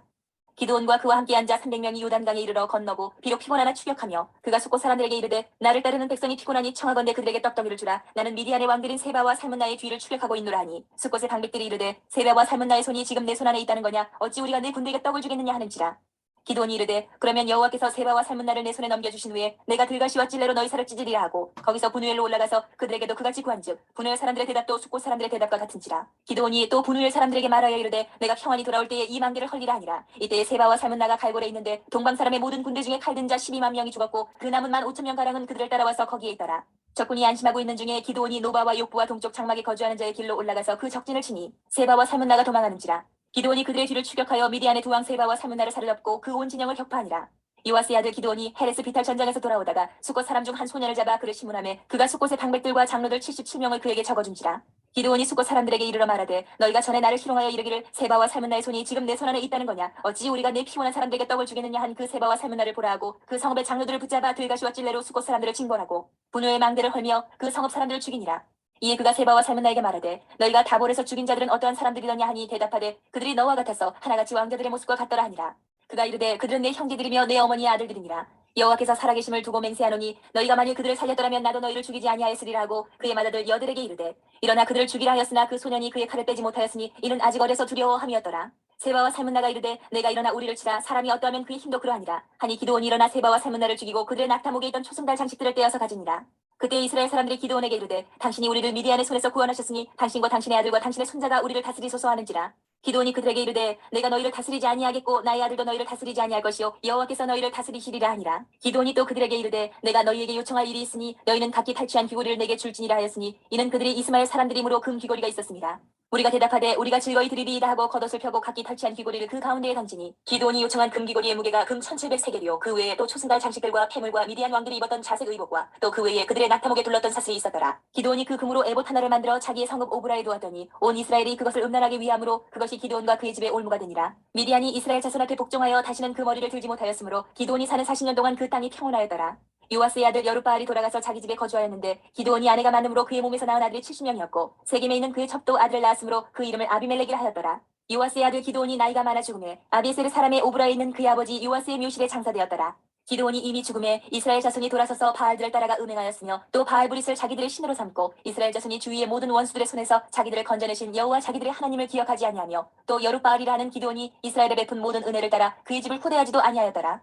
기드온과 그와 함께 앉아 300명이 요단강에 이르러 건너고 비록 피곤하나 추격하며 그가 숫곳 사람들에게 이르되 나를 따르는 백성이 피곤하니 청하건대 그들에게 떡덩이를 주라. 나는 미디안의 왕들인 세바와 살문나의 뒤를 추격하고 있노라 하니 숫곳의 방백들이 이르되 세바와 살문나의 손이 지금 내 손 안에 있다는 거냐. 어찌 우리가 내 군대에게 떡을 주겠느냐 하는지라. 기드온이 이르되 그러면 여호와께서 세바와 살문나를 내 손에 넘겨주신 후에 내가 들가시와 찔레로 너희 살을 찢으리라 하고 거기서 분우엘로 올라가서 그들에게도 그같이 구한즉 분우엘 사람들의 대답도 숫곳 사람들의 대답과 같은지라. 기드온이 또 분우엘 사람들에게 말하여 이르되 내가 평안히 돌아올 때에 이 만개를 헐리라 하니라. 이때에 세바와 살문나가 갈골에 있는데 동방 사람의 모든 군대 중에 칼든 자 12만 명이 죽었고 그 남은 15,000명 가량은 그들을 따라와서 거기에 있더라. 적군이 안심하고 있는 중에 기드온이 노바와 욕부와 동쪽 장막에 거주하는 자의 길로 올라가서 그 적진을 치니 세바와 살문나가 도망하는지라. 기드온이 그들의 뒤를 추격하여 미디안의 두 왕 세바와 살문나를 살을 엎고 그 온 진영을 격파하니라. 요아스의 아들 기드온이 헤레스 비탈 전장에서 돌아오다가 숫곳 사람 중 한 소년을 잡아 그를 심문하매 그가 숫곳의 방백들과 장로들 77명을 그에게 적어준지라. 기드온이 숫곳 사람들에게 이르러 말하되 너희가 전에 나를 희롱하여 이르기를 세바와 살문나의 손이 지금 내 손 안에 있다는 거냐. 어찌 우리가 내 피곤한 사람들에게 떡을 주겠느냐 한 그 세바와 살문나를 보라 하고 그 성읍의 장로들을 붙잡아 들가시와 찔레로 숫곳 사람들을 징벌하고 분우의 망대를 헐며 그 성읍 사람들을 죽이니라. 이에 그가 세바와 살문나에게 말하되 너희가 다볼에서 죽인 자들은 어떠한 사람들이더냐 하니 대답하되 그들이 너와 같아서 하나같이 왕자들의 모습과 같더라 하니라. 그가 이르되 그들은 내 형제들이며 내 어머니의 아들들이니라. 여호와께서 살아계심을 두고 맹세하노니 너희가 만일 그들을 살렸더라면 나도 너희를 죽이지 아니하였으리라 하고 그의 맏아들 여들에게 이르되 일어나 그들을 죽이라 하였으나 그 소년이 그의 칼을 빼지 못하였으니 이는 아직 어려서 두려워함이었더라. 세바와 살문나가 이르되 내가 일어나 우리를 치라 사람이 어떠하면 그의 힘도 그러하니라 하니 기드온이 일어나 세바와 살문나를 죽이고 그들의 낙타목에 있던 초승달 장식들을 떼어서 가지니라. 그때 이스라엘 사람들이 기드온에게 이르되 당신이 우리를 미디안의 손에서 구원하셨으니 당신과 당신의 아들과 당신의 손자가 우리를 다스리소서 하는지라. 기드온이 그들에게 이르되 내가 너희를 다스리지 아니하겠고 나의 아들도 너희를 다스리지 아니할 것이요 여호와께서 너희를 다스리시리라 하니라. 기드온이 또 그들에게 이르되 내가 너희에게 요청할 일이 있으니 너희는 각기 탈취한 귀고리를 내게 줄지니라 하였으니 이는 그들이 이스마엘 사람들이므로 금 귀고리가 있었습니다. 우리가 대답하되 우리가 즐거이 드리리이다 하고 겉옷을 펴고 각기 탈취한 귀고리를 그 가운데에 던지니 기드온이 요청한 금 귀고리의 무게가 금 1700세겔이요 그 외에 또 초승달 장식들과 패물과 미디안 왕들이 입었던 자색 의복과 또 그 외에 그들의 낙타목에 둘렀던 사슬이 있었더라. 기드온이 그 금으로 에봇 하나를 만들어 자기의 성읍 오브라에 두었더니 온 이스라엘이 그것을 음란하게 위함으로 그것이 기드온과 그의 집의 올무가 되니라. 미디안이 이스라엘 자손 앞에 복종하여 다시는 그 머리를 들지 못하였으므로 기드온이 사는 40년 동안 그 땅이 평온하였더라. 요아스의 아들 여룻바알이 돌아가서 자기 집에 거주하였는데 기드온이 아내가 많음으로 그의 몸에서 낳은 아들이 70명이었고 세겜에 있는 그의 첩도 아들을 낳았으므로 그 이름을 아비멜렉이라 하였더라. 요아스의 아들 기드온이 나이가 많아 죽음에 아비에셀 사람의 오브라에 있는 그의 아버지 요아스의 묘실에 장사되었더라. 기드온이 이미 죽음에 이스라엘 자손이 돌아서서 바알들을 따라가 음행하였으며 또 바알브릿을 자기들의 신으로 삼고 이스라엘 자손이 주위의 모든 원수들의 손에서 자기들을 건져내신 여호와 자기들의 하나님을 기억하지 아니하며 또 여룻바알이라 하는 기드온이 이스라엘에 베푼 모든 은혜를 따라 그의 집을 포대하지도 아니하였더라.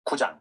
9장.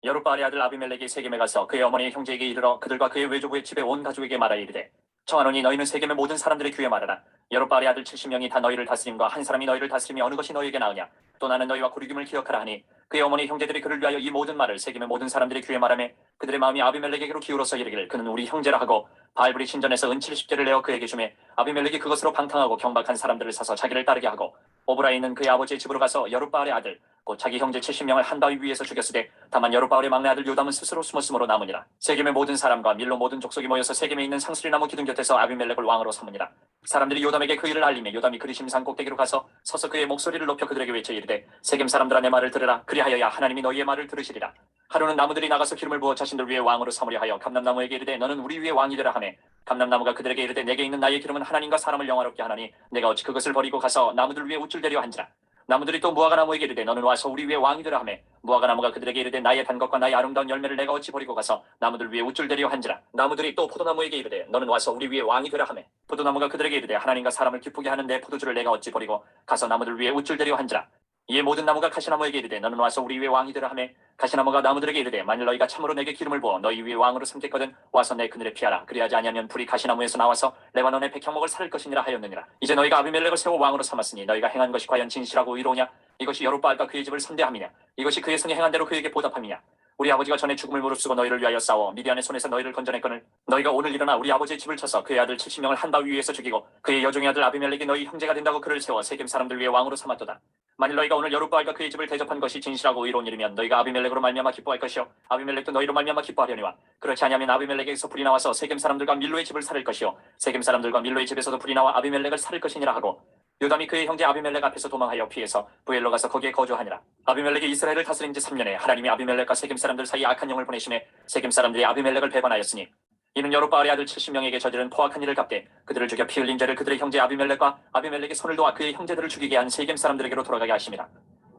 여룻바알의 아들 아비멜렉이 세겜에 가서 그의 어머니의 형제에게 이르러 그들과 그의 외조부의 집에 온 가족에게 말하여 이르되 청하노니 너희는 세겜의 모든 사람들의 귀에 말하라. 여룻바알의 아들 70명이 다 너희를 다스림과 한 사람이 너희를 다스림이 어느 것이 너희에게 나으냐. 또 나는 너희와 고르김을 기억하라 하니 그의 어머니 형제들이 그를 위하여 이 모든 말을 세겜의 모든 사람들의 귀에 말하며 그들의 마음이 아비멜렉에게로 기울어서 이르기를 그는 우리 형제라 하고 바알브리 신전에서 은 70개를 내어 그에게 주매 아비멜렉이 그것으로 방탕하고 경박한 사람들을 사서 자기를 따르게 하고 오브라에 있는 그의 아버지의 집으로 가서 여룻바알의 아들 곧 자기 형제 70명을 한 바위 위에서 죽였으되 다만 여룻바알의 막내 아들 요담은 스스로 숨었으므로 남으니라. 세겜의 모든 사람과 밀로 모든 족속이 모여서 세겜에 있는 상수리나무 기둥 곁에서 아비멜렉을 왕으로 삼으니라. 사람들이 요담에게 그 일을 알리며 요담이 그리 심산 꼭대기로 가서 서서 그의 목소리를 높여 그들에게 외쳐 이르되 세겜 사람들아 내 말을 들으라. 그리하여야 하나님이 너희의 말을 들으시리라. 하루는 나무들이 나가서 기름을 부어 자신들 위에 왕으로 삼으려 하여 감람나무에게 이르되 너는 우리 위에 왕이 되라 하매 감람나무가 그들에게 이르되 내게 있는 나의 기름은 하나님과 사람을 영화롭게 하나니 내가 어찌 그것을 버리고 가서 나무들 위에 우쭐대려 한지라. 나무들이 또 무화과나무에게 이르되 너는 와서 우리 위에 왕이 되라 하매 무화과나무가 그들에게 이르되 나의 단 것과 나의 아름다운 열매를 내가 어찌 버리고 가서 나무들 위에 우쭐대려 한지라. 나무들이 또 포도나무에게 이르되 너는 와서 우리 위에 왕이 되라 하매 포도나무가 그들에게 이르되 하나님과 사람을 기쁘게 하는 내 포도주를 내가 어찌 버리고 가서 나무들 위에 우쭐대려 한지라. 이에 모든 나무가 가시나무에게 이르되 너는 와서 우리 위에 왕이 되라 하매 가시나무가 나무들에게 이르되 만일 너희가 참으로 내게 기름을 부어 너희 위에 왕으로 삼겠거든 와서 내 그늘에 피하라. 그리하지 아니하면 불이 가시나무에서 나와서 레바논의 백향목을 살을 것이니라 하였느니라. 이제 너희가 아비멜렉을 세워 왕으로 삼았으니 너희가 행한 것이 과연 진실하고 의로우냐. 이것이 여룻바알과 그의 집을 선대함이냐. 이것이 그의 손이 행한 대로 그에게 보답함이냐. 우리 아버지가 전에 죽음을 무릅쓰고 너희를 위하여 싸워 미디안의 손에서 너희를 건져냈거늘 너희가 오늘 일어나 우리 아버지의 집을 쳐서 그의 아들 70명을 한 바위 위에서 죽이고 그의 여종의 아들 아비멜렉이 너희 형제가 된다고 그를 세워 세겜 사람들 위에 왕으로 삼았도다. 만일 너희가 오늘 여룻바알과 그의 집을 대접한 것이 진실하고 의로운 일이면 너희가 아비멜렉으로 말미암아 기뻐할 것이요 아비멜렉도 너희로 말미암아 기뻐하려니와 그렇지 아니하면 아비멜렉에게서 불이 나와서 세겜 사람들과 밀로의 집을 살을 것이요 세겜 사람들과 밀로의 집에서도 불이 나와 아비멜렉을 살을 것이니라 하고 요담이 그의 형제 아비멜렉 앞에서 도망하여 피해서 부엘로 가서 거기에 거주하니라. 아비멜렉이 이스라엘을 다스린 지 3년에 하나님이 아비멜렉과 세겜 사람들 사이에 악한 영을 보내심에 세겜 사람들이 아비멜렉을 배반하였으니 이는 여룻바알의 아들 70명에게 저지른 포악한 일을 갚되 그들을 죽여 피 흘린 죄를 그들의 형제 아비멜렉과 아비멜렉의 손을 도와 그의 형제들을 죽이게 한 세겜 사람들에게로 돌아가게 하심이라.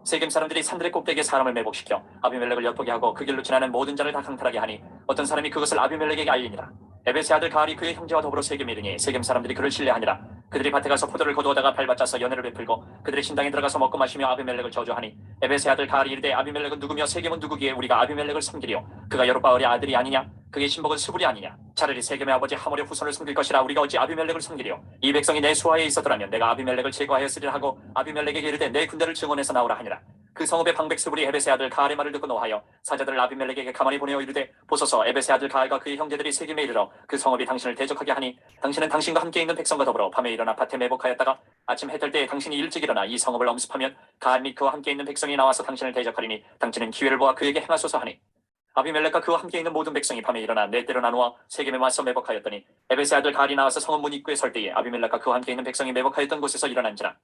세겜 사람들이 산들의 꼭대기에 사람을 매복시켜 아비멜렉을 엿보게 하고 그 길로 지나는 모든 자를 다 강탈하게 하니 어떤 사람이 그것을 아비멜렉에게 알리니라. 에베스의 아들 가알이 그의 형제와 더불어 세겜에 이르니 세겜 사람들이 그를 신뢰하니라. 그들이 밭에 가서 포도를 거두어다가 밟아짜서 연회를 베풀고 그들의 신당에 들어가서 먹고 마시며 아비멜렉을 저주하니 에베스의 아들 가알이 이르되 아비멜렉은 누구며 세겜은 누구기에 우리가 아비멜렉을 섬기리요 그가 여룻바알의 아들이 아니냐 그의 신복은 스불이 아니냐 차라리 세겜의 아버지 하몰의 후손을 섬길 것이라 우리가 어찌 아비멜렉을 섬기리요 이 백성이 내 수하에 있었더라면 내가 아비멜렉을 제거하였으리라 하고 아비멜렉에게 이르되 내 군대를 증원해서 나오라 하니라 그 성읍의 방백 스불이 에베스의 아들 가알의 말을 듣고 노하여 사자들을 아비멜렉에게 가만히 보내어 이르되 보소서 에베스의 아들 가알과 그의 형제들이 세겜에 이르러 그 성읍이 당신을 대적하게 하니 당신은 당신과 함께 있는 백성과 더불어 밤에 일어나 밭에 매복하였다가 아침 해 뜰 때에 당신이 일찍 일어나 이 성읍을 엄습하면 가알 및 그와 함께 있는 백성이 나와서 당신을 대적하리니 당신은 기회를 보아 그에게 행하소서 하니 아비멜렉과 그와 함께 있는 모든 백성이 밤에 일어나 네 때로 나누어 세겜에 맞서 매복하였더니 에베스의 아들 가알이 나와서 성읍 문 입구에 설 때에 아비멜렉과 그와 함께 있는 백성이 매복하였던 곳에서 일어난지라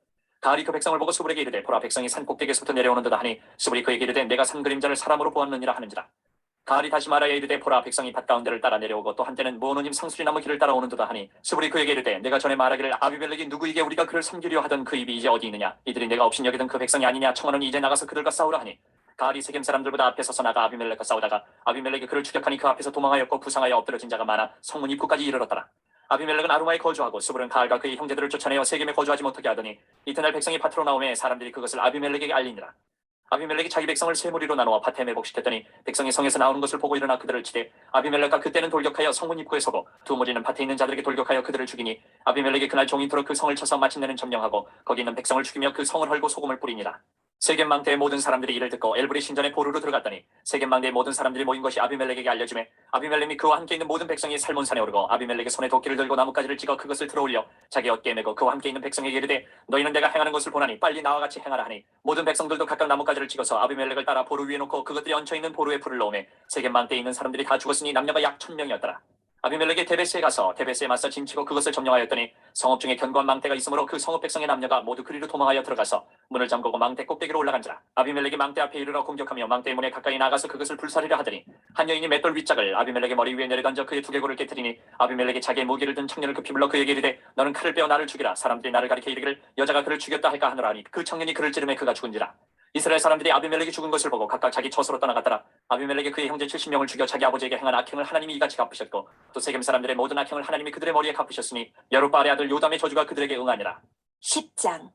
가알이 그 백성을 보고 스불에게 이르되 보라 백성이 산 꼭대기에서부터 내려오는도다 하니 스불이 그에게 이르되 내가 산 그림자를 사람으로 보았느니라 하는지라 가알이 다시 말하여 이르되 보라 백성이 밭 가운데를 따라 내려오고 또 한때는 모노님 상수리나무 길을 따라오는도다 하니 스불이 그에게 이르되 내가 전에 말하기를 아비멜렉이 누구이게 우리가 그를 섬기려 하던 그 입이 이제 어디 있느냐 이들이 내가 없인 여기던 그 백성이 아니냐 청하노니 이제 나가서 그들과 싸우라 하니 가알이 세겜 사람들보다 앞에 서서 나가 아비멜렉과 싸우다가 아비멜렉이 그를 추격하니 그 앞에서 도망하였고 부상하여 엎드러진 자가 많아 성문 입구까지 이르렀더라 아비멜렉은 아루마에 거주하고 스불은 가알과 그의 형제들을 쫓아내어 세겜에 거주하지 못하게 하더니 이튿날 백성이 밭으로 나오매 사람들이 그것을 아비멜렉에게 알리니라 아비멜렉이 자기 백성을 세 무리로 나누어 밭에 매복시켰더니 백성이 성에서 나오는 것을 보고 일어나 그들을 치되 아비멜렉과 그때는 돌격하여 성문 입구에 서고 두 무리는 밭에 있는 자들에게 돌격하여 그들을 죽이니 아비멜렉이 그날 종이토록 그 성을 쳐서 마침내는 점령하고 거기 있는 백성을 죽이며 그 성을 헐고 소금을 뿌리니라 세겜 망대의 모든 사람들이 이를 듣고 엘브리 신전의 보루로 들어갔더니 세겜 망대의 모든 사람들이 모인 것이 아비멜렉에게 알려주매 아비멜렉이 그와 함께 있는 모든 백성이 살몬산에 오르고 아비멜렉의 손에 도끼를 들고 나뭇가지를 찍어 그것을 들어올려 자기 어깨에 메고 그와 함께 있는 백성에게 이르되 너희는 내가 행하는 것을 보나니 빨리 나와 같이 행하라 하니 모든 백성들도 각각 나뭇가지를 찍어서 아비멜렉을 따라 보루 위에 놓고 그것들이 얹혀있는 보루에 불을 넣으매 세겜 망대에 있는 사람들이 다 죽었으니 남녀가 약 1000명이었더라 아비멜렉이 데베스에 가서 데베스에 맞서 진치고 그것을 점령하였더니 성읍 중에 견고한 망대가 있으므로 그 성읍 백성의 남녀가 모두 그리로 도망하여 들어가서 문을 잠그고 망대 꼭대기로 올라간지라 아비멜렉이 망대 앞에 이르러 공격하며 망대의 문에 가까이 나가서 그것을 불사르려 하더니 한 여인이 맷돌 윗짝을 아비멜렉의 머리 위에 내려던져 그의 두개골을 깨뜨리니 아비멜렉이 자기의 무기를 든 청년을 급히 불러 그에게 이르되 너는 칼을 빼어 나를 죽이라 사람들이 나를 가리켜 이르기를 여자가 그를 죽였다 할까 하노라 하니 그 청년이 그를 찌르매 그가 죽은지라 이스라엘 사람들이 아비멜렉이 죽은 것을 보고 각각 자기 처소로 떠나갔더라 아비멜렉이 그의 형제 70명을 죽여 자기 아버지에게 행한 악행을 하나님이 이같이 갚으셨고 또 세겜 사람들의 모든 악행을 하나님이 그들의 머리에 갚으셨으니 여룻바알의 아들 요담의 저주가 그들에게 응하니라 10장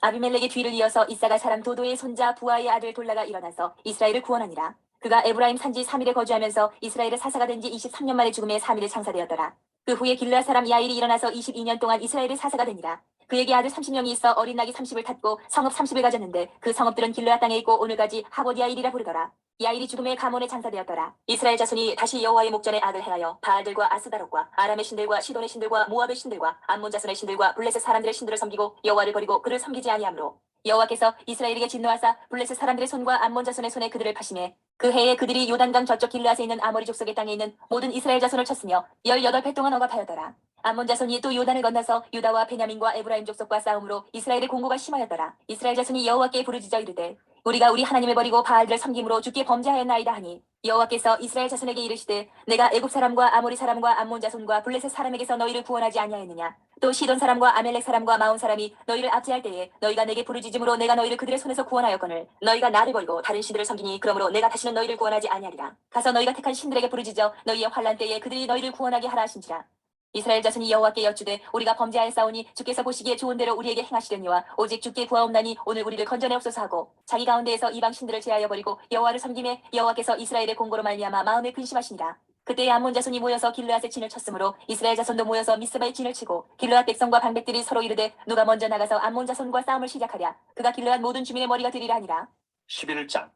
아비멜렉의 뒤를 이어서 이사가 사람 도도의 손자 부하의 아들 돌라가 일어나서 이스라엘을 구원하니라 그가 에브라임 산지 3일에 거주하면서 이스라엘의 사사가 된 지 23년 만에 죽음에 3일에 장사되었더라 그 후에 길르앗 사람 야일이 일어나서 22년 동안 이스라엘의 사사가 되니라 그에게 아들 30명이 있어 어린 낙이 30을 탔고 성읍 30을 가졌는데 그 성읍들은 길르앗 땅에 있고 오늘까지 하봇 야일이라 부르더라 야일이 죽음에 가몬에 장사되었더라 이스라엘 자손이 다시 여호와의 목전에 악을 행하여 바알들과 아스다롯과 아람의 신들과 시돈의 신들과 모압의 신들과 암몬 자손의 신들과 블레셋 사람들의 신들을 섬기고 여호와를 버리고 그를 섬기지 아니하므로 여호와께서 이스라엘에게 진노하사 블레셋 사람들의 손과 암몬 자손의 손에 그들을 파심해 그 해에 그들이 요단강 저쪽 길르앗에 있는 아모리 족속의 땅에 있는 모든 이스라엘 자손을 쳤으며 18배 동안 억압하였더라 암몬 자손이 또 요단을 건너서 유다와 베냐민과 에브라임 족속과 싸움으로 이스라엘의 공고가 심하였더라 이스라엘 자손이 여호와께 부르짖어 이르되 우리가 우리 하나님을 버리고 바알들을 섬김으로 주께 범죄하였나이다 하니 여호와께서 이스라엘 자손에게 이르시되 내가 애굽 사람과 아모리 사람과 암몬 자손과 블레셋 사람에게서 너희를 구원하지 아니하였느냐 또 시돈 사람과 아멜렉 사람과 마온 사람이 너희를 압제할 때에 너희가 내게 부르짖음으로 내가 너희를 그들의 손에서 구원하였거늘 너희가 나를 버리고 다른 신들을 섬기니 그러므로 내가 다시는 너희를 구원하지 아니하리라 가서 너희가 택한 신들에게 부르짖어 너희의 환난 때에 그들이 너희를 구원하게 하라 하신지라 이스라엘 자손이 여호와께 여쭈되 우리가 범죄하였사오니 주께서 보시기에 좋은 대로 우리에게 행하시려니와 오직 주께 구하옵나니 오늘 우리를 건져내옵소서 하고 자기 가운데에서 이방 신들을 제하여 버리고 여호와를 섬김에 여호와께서 이스라엘의 공고로 말미암아 마음에 근심하시니라 그때에 암몬 자손이 모여서 길르앗에 진을 쳤으므로 이스라엘 자손도 모여서 미스바에 진을 치고 길르앗 백성과 방백들이 서로 이르되 누가 먼저 나가서 암몬 자손과 싸움을 시작하랴 그가 길르앗 모든 주민의 머리가 되리라 하니라 11장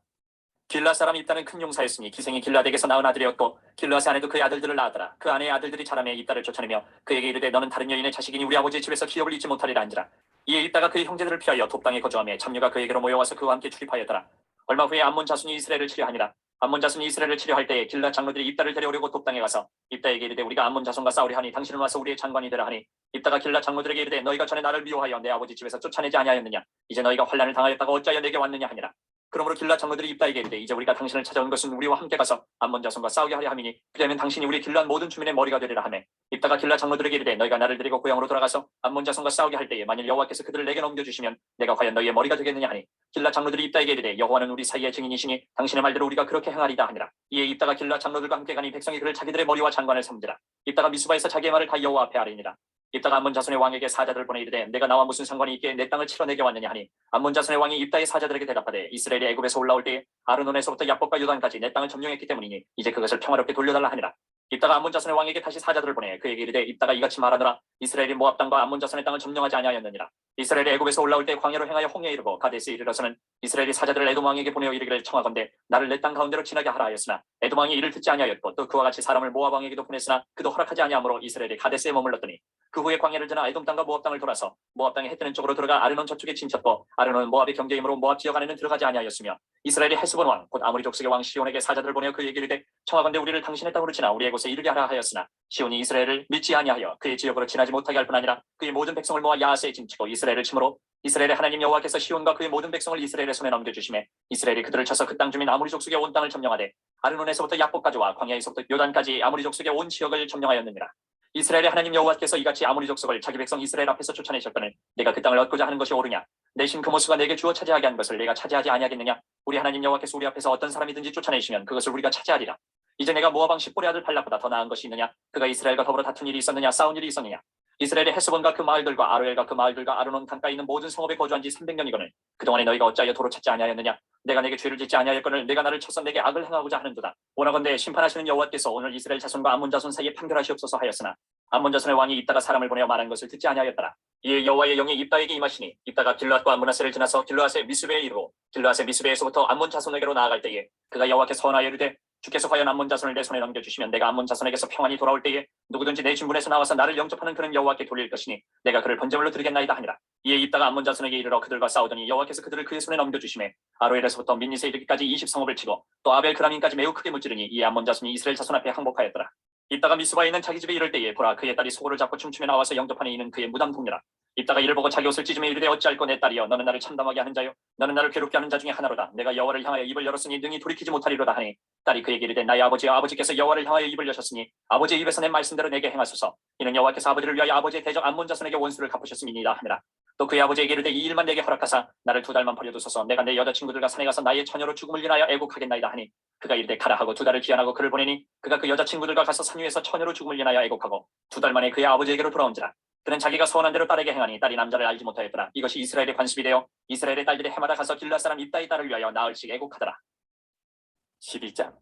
길르앗 사람 입다는 큰 용사였으니 기생이 길르앗에게서 낳은 아들이었고 길르앗의 아내도 그의 아들들을 낳았더라 그 아내의 아들들이 자라매 입다를 쫓아내며 그에게 이르되 너는 다른 여인의 자식이니 우리 아버지의 집에서 기업을 잊지 못하리라 한지라 이에 입다가 그의 형제들을 피하여 톱당에 거주하며 참녀가 그에게로 모여와서 그와 함께 출입하였더라 얼마 후에 암몬 자손이 이스라엘을 치려하니라 암몬 자손이 이스라엘을 치려할 때에 길르앗 장로들이 입다를 데려오려고 톱당에 가서 입다에게 이르되 우리가 암몬 자손과 싸우려 하니 당신은 와서 우리의 장관이 되라 하니 입다가 길르앗 장로들에게 이르되 너희가 전에 나를 미워하여 내 아버지 집에서 쫓아내지 아니하였느냐 이제 너희가 환난을 당하였다가 어찌하여 내게 왔느냐 하니라 그러므로 길르앗 장로들이 입다에게 이르되 이제 우리가 당신을 찾아온 것은 우리와 함께 가서 암몬 자손과 싸우게 하려 함이니 그러면 당신이 우리 길르앗 모든 주민의 머리가 되리라 하매 입다가 길르앗 장로들에게 이르되 너희가 나를 데리고 고향으로 돌아가서 암몬 자손과 싸우게 할 때에 만일 여호와께서 그들을 내게 넘겨주시면 내가 과연 너희의 머리가 되겠느냐 하니 길르앗 장로들이 입다에게 이르되 여호와는 우리 사이의 증인이시니 당신의 말대로 우리가 그렇게 행하리다 하니라 이에 입다가 길르앗 장로들과 함께 가니 백성이 그를 자기들의 머리와 장관을 삼지라 입다가 미스바에서 자기의 말을 다 여호와 앞에 아뢰니라 입다가 암몬 자손의 왕에게 사자들을 보내 이르되 내가 나와 무슨 상관이 있기에 내 땅을 치러 내게 왔느냐 하니 암몬 자손의 왕이 입다의 사자들에게 대답하되 이스라엘이 애굽에서 올라올 때에 아르논에서부터 야복과 요단까지 내 땅을 점령했기 때문이니 이제 그것을 평화롭게 돌려달라 하니라. 입다가 암몬 자손의 왕에게 다시 사자들을 보내 그에게 이르되 입다가 이같이 말하노라 이스라엘이 모압 땅과 암몬 자손의 땅을 점령하지 아니하였느니라. 이스라엘이 애굽에서 올라올 때 광야로 행하여 홍해에 이르고 가데스에 이르러서는 이스라엘이 사자들을 에돔 왕에게 보내어 이르기를 청하건대 나를 내 땅 가운데로 지나게 하라 하였으나 에돔 왕이 이를 듣지 아니하였고 또 그와 같이 사람을 모압 왕에게도 보냈으나 그도 허락하지 아니하므로 이스라엘이 가데스에 머물렀더니 그 후에 광야를 지나 에돔 땅과 모압 땅을 돌아서 모압 땅의 해 뜨는 쪽으로 들어가 아르논 저쪽에 진쳤고 아르논은 모압의 경계이므로 모압 지역 안에는 들어가지 아니하였으며 이스라엘이 헤스본 왕 곧 아모리 족속의 왕 시온에게 사자들을 보내어 그에게 이르되 청하건대 우리를 당신의 땅으로 지나 우리의 곳에 이르게 하라 하였으나 시온이 이스라엘을 믿지 아니하여 그의 지역으로 지나지 못하게 할 뿐 아니라 그의 모든 백성을 모아 야하스에 진치고 이스라엘을 치므로 이스라엘의 하나님 여호와께서 시온과 그의 모든 백성을 이스라엘의 손에 넘겨주심에 이스라엘이 그들을 쳐서 그 땅 주민 아모리 족속의 온 땅을 점령하되 아르논에서부터 약복까지와 광야에서부터 요단까지 아모리 족속의 온 지역을 점령하였느니라. 이스라엘의 하나님 여호와께서 이같이 아모리 족속을 자기 백성 이스라엘 앞에서 쫓아내셨거늘 내가 그 땅을 얻고자 하는 것이 옳으냐 내 신 그 모수가 내게 주어 차지하게 한 것을 내가 차지하지 아니하겠느냐. 우리 하나님 여호와께서 우리 앞에서 어떤 사람이든지 쫓아내시면 그것을 우리가 차지하리라. 이제 내가 모압 왕 십볼의 아들 발락보다 더 나은 것이 있느냐. 그가 이스라엘과 더불어 다툰 일이 있었느냐 싸운 일이 있었느냐. 이스라엘의 헤스본과 그 마을들과 아로엘과 그 마을들과 아르논 강가에 있는 모든 성읍에 거주한 지 300년이거늘 그동안에 너희가 어찌하여 도로 찾지 아니하였느냐. 내가 내게 죄를 짓지 아니하였거늘 내가 나를 쳐서 내게 악을 행하고자 하는도다. 원하건대 심판하시는 여호와께서 오늘 이스라엘 자손과 암몬 자손 사이에 판결하시옵소서 하였으나 암몬 자손의 왕이 입다가 사람을 보내어 말한 것을 듣지 아니하였더라. 이에 여호와의 영이 입다에게 임하시니 입다가 길르앗과 므낫세를 지나서 길르앗의 미스베에 이르고 길르앗의 미스베에서부터 암몬 자손에게로 나아갈 때에 그가 여호와께서 선하여 이르되 주께서 과연 암몬 자손을 내 손에 넘겨주시면 내가 암몬 자손에게서 평안히 돌아올 때에 누구든지 내 진분에서 나와서 나를 영접하는 그는 여호와께 돌릴 것이니 내가 그를 번제물로 드리겠나이다 하니라. 이에 입다가 암몬 자손에게 이르러 그들과 싸우더니 여호와께서 그들을 그의 손에 넘겨주시매 아로엘에서부터 민니세 이르기까지 20성읍을 치고 또 아벨 그라민까지 매우 크게 무찌르니 이에 암몬 자손이 이스라엘 자손 앞에 항복하였더라. 입다가 미스바에 있는 자기 집에 이를 때에 보라 그의 딸이 소고를 잡고 춤추며 나와서 영접하니 이는 그의 무담 동료라. 입다가 이를 보고 자기 옷을 찢으며 이르되 어찌할꼬 내 딸이여 너는 나를 참담하게 하는 자요 너는 나를 괴롭게 하는 자 중에 하나로다. 내가 여호와를 향하여 입을 열었으니 능히 돌이키지 못하리로다 하니 딸이 그에게 이르되 나의 아버지여 아버지께서 여호와를 향하여 입을 여셨으니 아버지의 입에서 낸 말씀대로 내게 행하소서. 이는 여호와께서 아버지를 위하여 아버지의 대적 암몬 자손에게 원수를 갚으셨음이니이다 하니라. 또 그의 아버지에게 이르되 이 일만 내게 허락하사 나를 2달만 버려두소서. 내가 내 여자친구들과 산에 가서 나의 처녀로 죽음을 인하여 애곡하겠나이다 하니 그가 이르되 가라 하고 2달을 기한하고 그를 보내니 그가 그 여자친구들과 가서 산 위에서 처녀로 죽음을 인하여 애곡하고 2달 만에 그의 아버지에게로 돌아온지라. 그는 자기가 소원한 대로 딸에게 행하니 딸이 남자를 알지 못하였더라. 이것이 이스라엘의 관습이 되어 이스라엘의 딸들이 해마다 가서 길르앗 사람 입다의 딸을 위하여 나흘씩 애곡하더라. 12장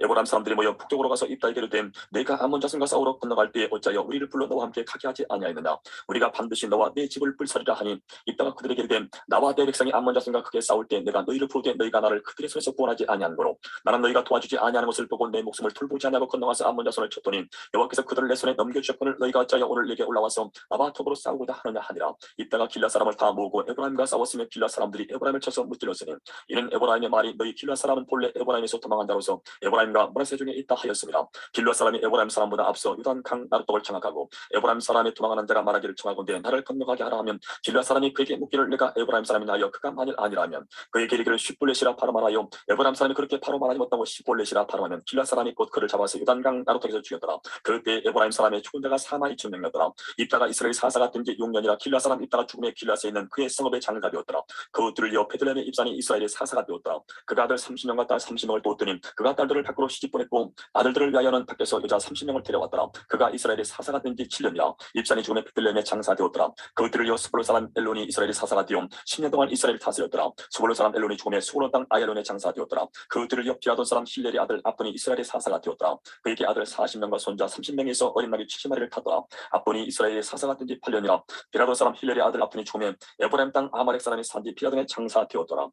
에브라임 사람들이 모여 북쪽으로 가서 입다에게 이르되 내가 암몬 자손과 싸우러 건너갈 때에 어찌하여 우리를 불러 너와 함께 가게 하지 아니하였느냐. 우리가 반드시 너와 네 집을 불사리라 하니 입다가 그들에게 이르되 나와 내 백성이 암몬 자손과 크게 싸울 때 내가 너희를 부르되 너희가 나를 그들의 손에서 구원하지 아니한 거로 나는 너희가 도와주지 아니하는 것을 보고 내 목숨을 돌보지 아니하고 건너가서 암몬 자손을 쳤더니 여호와께서 그들을 내 손에 넘겨주셨거늘 너희가 어찌하여 오늘 내게 올라와서 나와 더불어 싸우고자 하느냐 하니라. 입다가 길라 사람을 다 모으고 에브라임과 싸웠으며 길라 사람들이 에브라임을 쳐서 무찔렀으니 이는 에브라임의 말이 너희 길라 사람은 본래 에브라임에서 도망한 자로서 에브라임과 므낫세 중에 있다 하였습니다. 길라 사람이 에브라임 사람보다 앞서 유단 강 나룻독을 청하고 에브라임 사람이 도망하는 자가 말하기를 청하건대 나를 건너가게 하라 하면 길라 사람이 그에게 묻기를 내가 에브라임 사람이냐 하여 그가 만일 아니라면 그에게 이르기를 쉿볼렛이라 바로 말하여 에브라임 사람이 그렇게 바로 말하지 못하고 쉿볼렛이라 바로 하면 길라 사람이 곧 그를 잡아서 유단 강 나룻독에서 죽였더라. 그때 에브라임 사람의 죽은 자가 42,000명이었더라. 입다가 이스라엘 사사가 된 지 6년이라 길라 사람 입다가 죽음에 길라스에 있는 그의 성읍의 장가 되었더라. 그 들을 이어 베들레헴의 입산이 이스라엘의 사사가 되었더라. 그가 아들 30명과 딸 30명을 두었더니 그가 딸들을 밖으로 시집 보냈고 아들들을 위하여는 밖에서 여자 30명을 데려왔더라. 그가 이스라엘의 사사가 된 지 7년이라 입산이 죽음에 베들레헴의 장사되었더라. 그 들을 이어 스불론 사람 엘론이 이스라엘의 사사가 되어 10년 동안 이스라엘을 다스렸더라. 스불론 사람 엘론이 죽음에 스불론 땅 아얄론의 장사되었더라. 그 들을 이어 비라돈 사람 힐렐의 아들 압돈이 이스라엘의 사사가 되었더라. 그에게 아들 40명과 손자 30명에서 어린 나귀 70마리를 탔더라. 압돈이 이스라엘의 사사가 된 지 8년이라 비라돈 사람 힐렐의 아들 압돈이 죽음에 에브라임 땅 아말렉 사람이 산지 비라돈의 장사되었더라.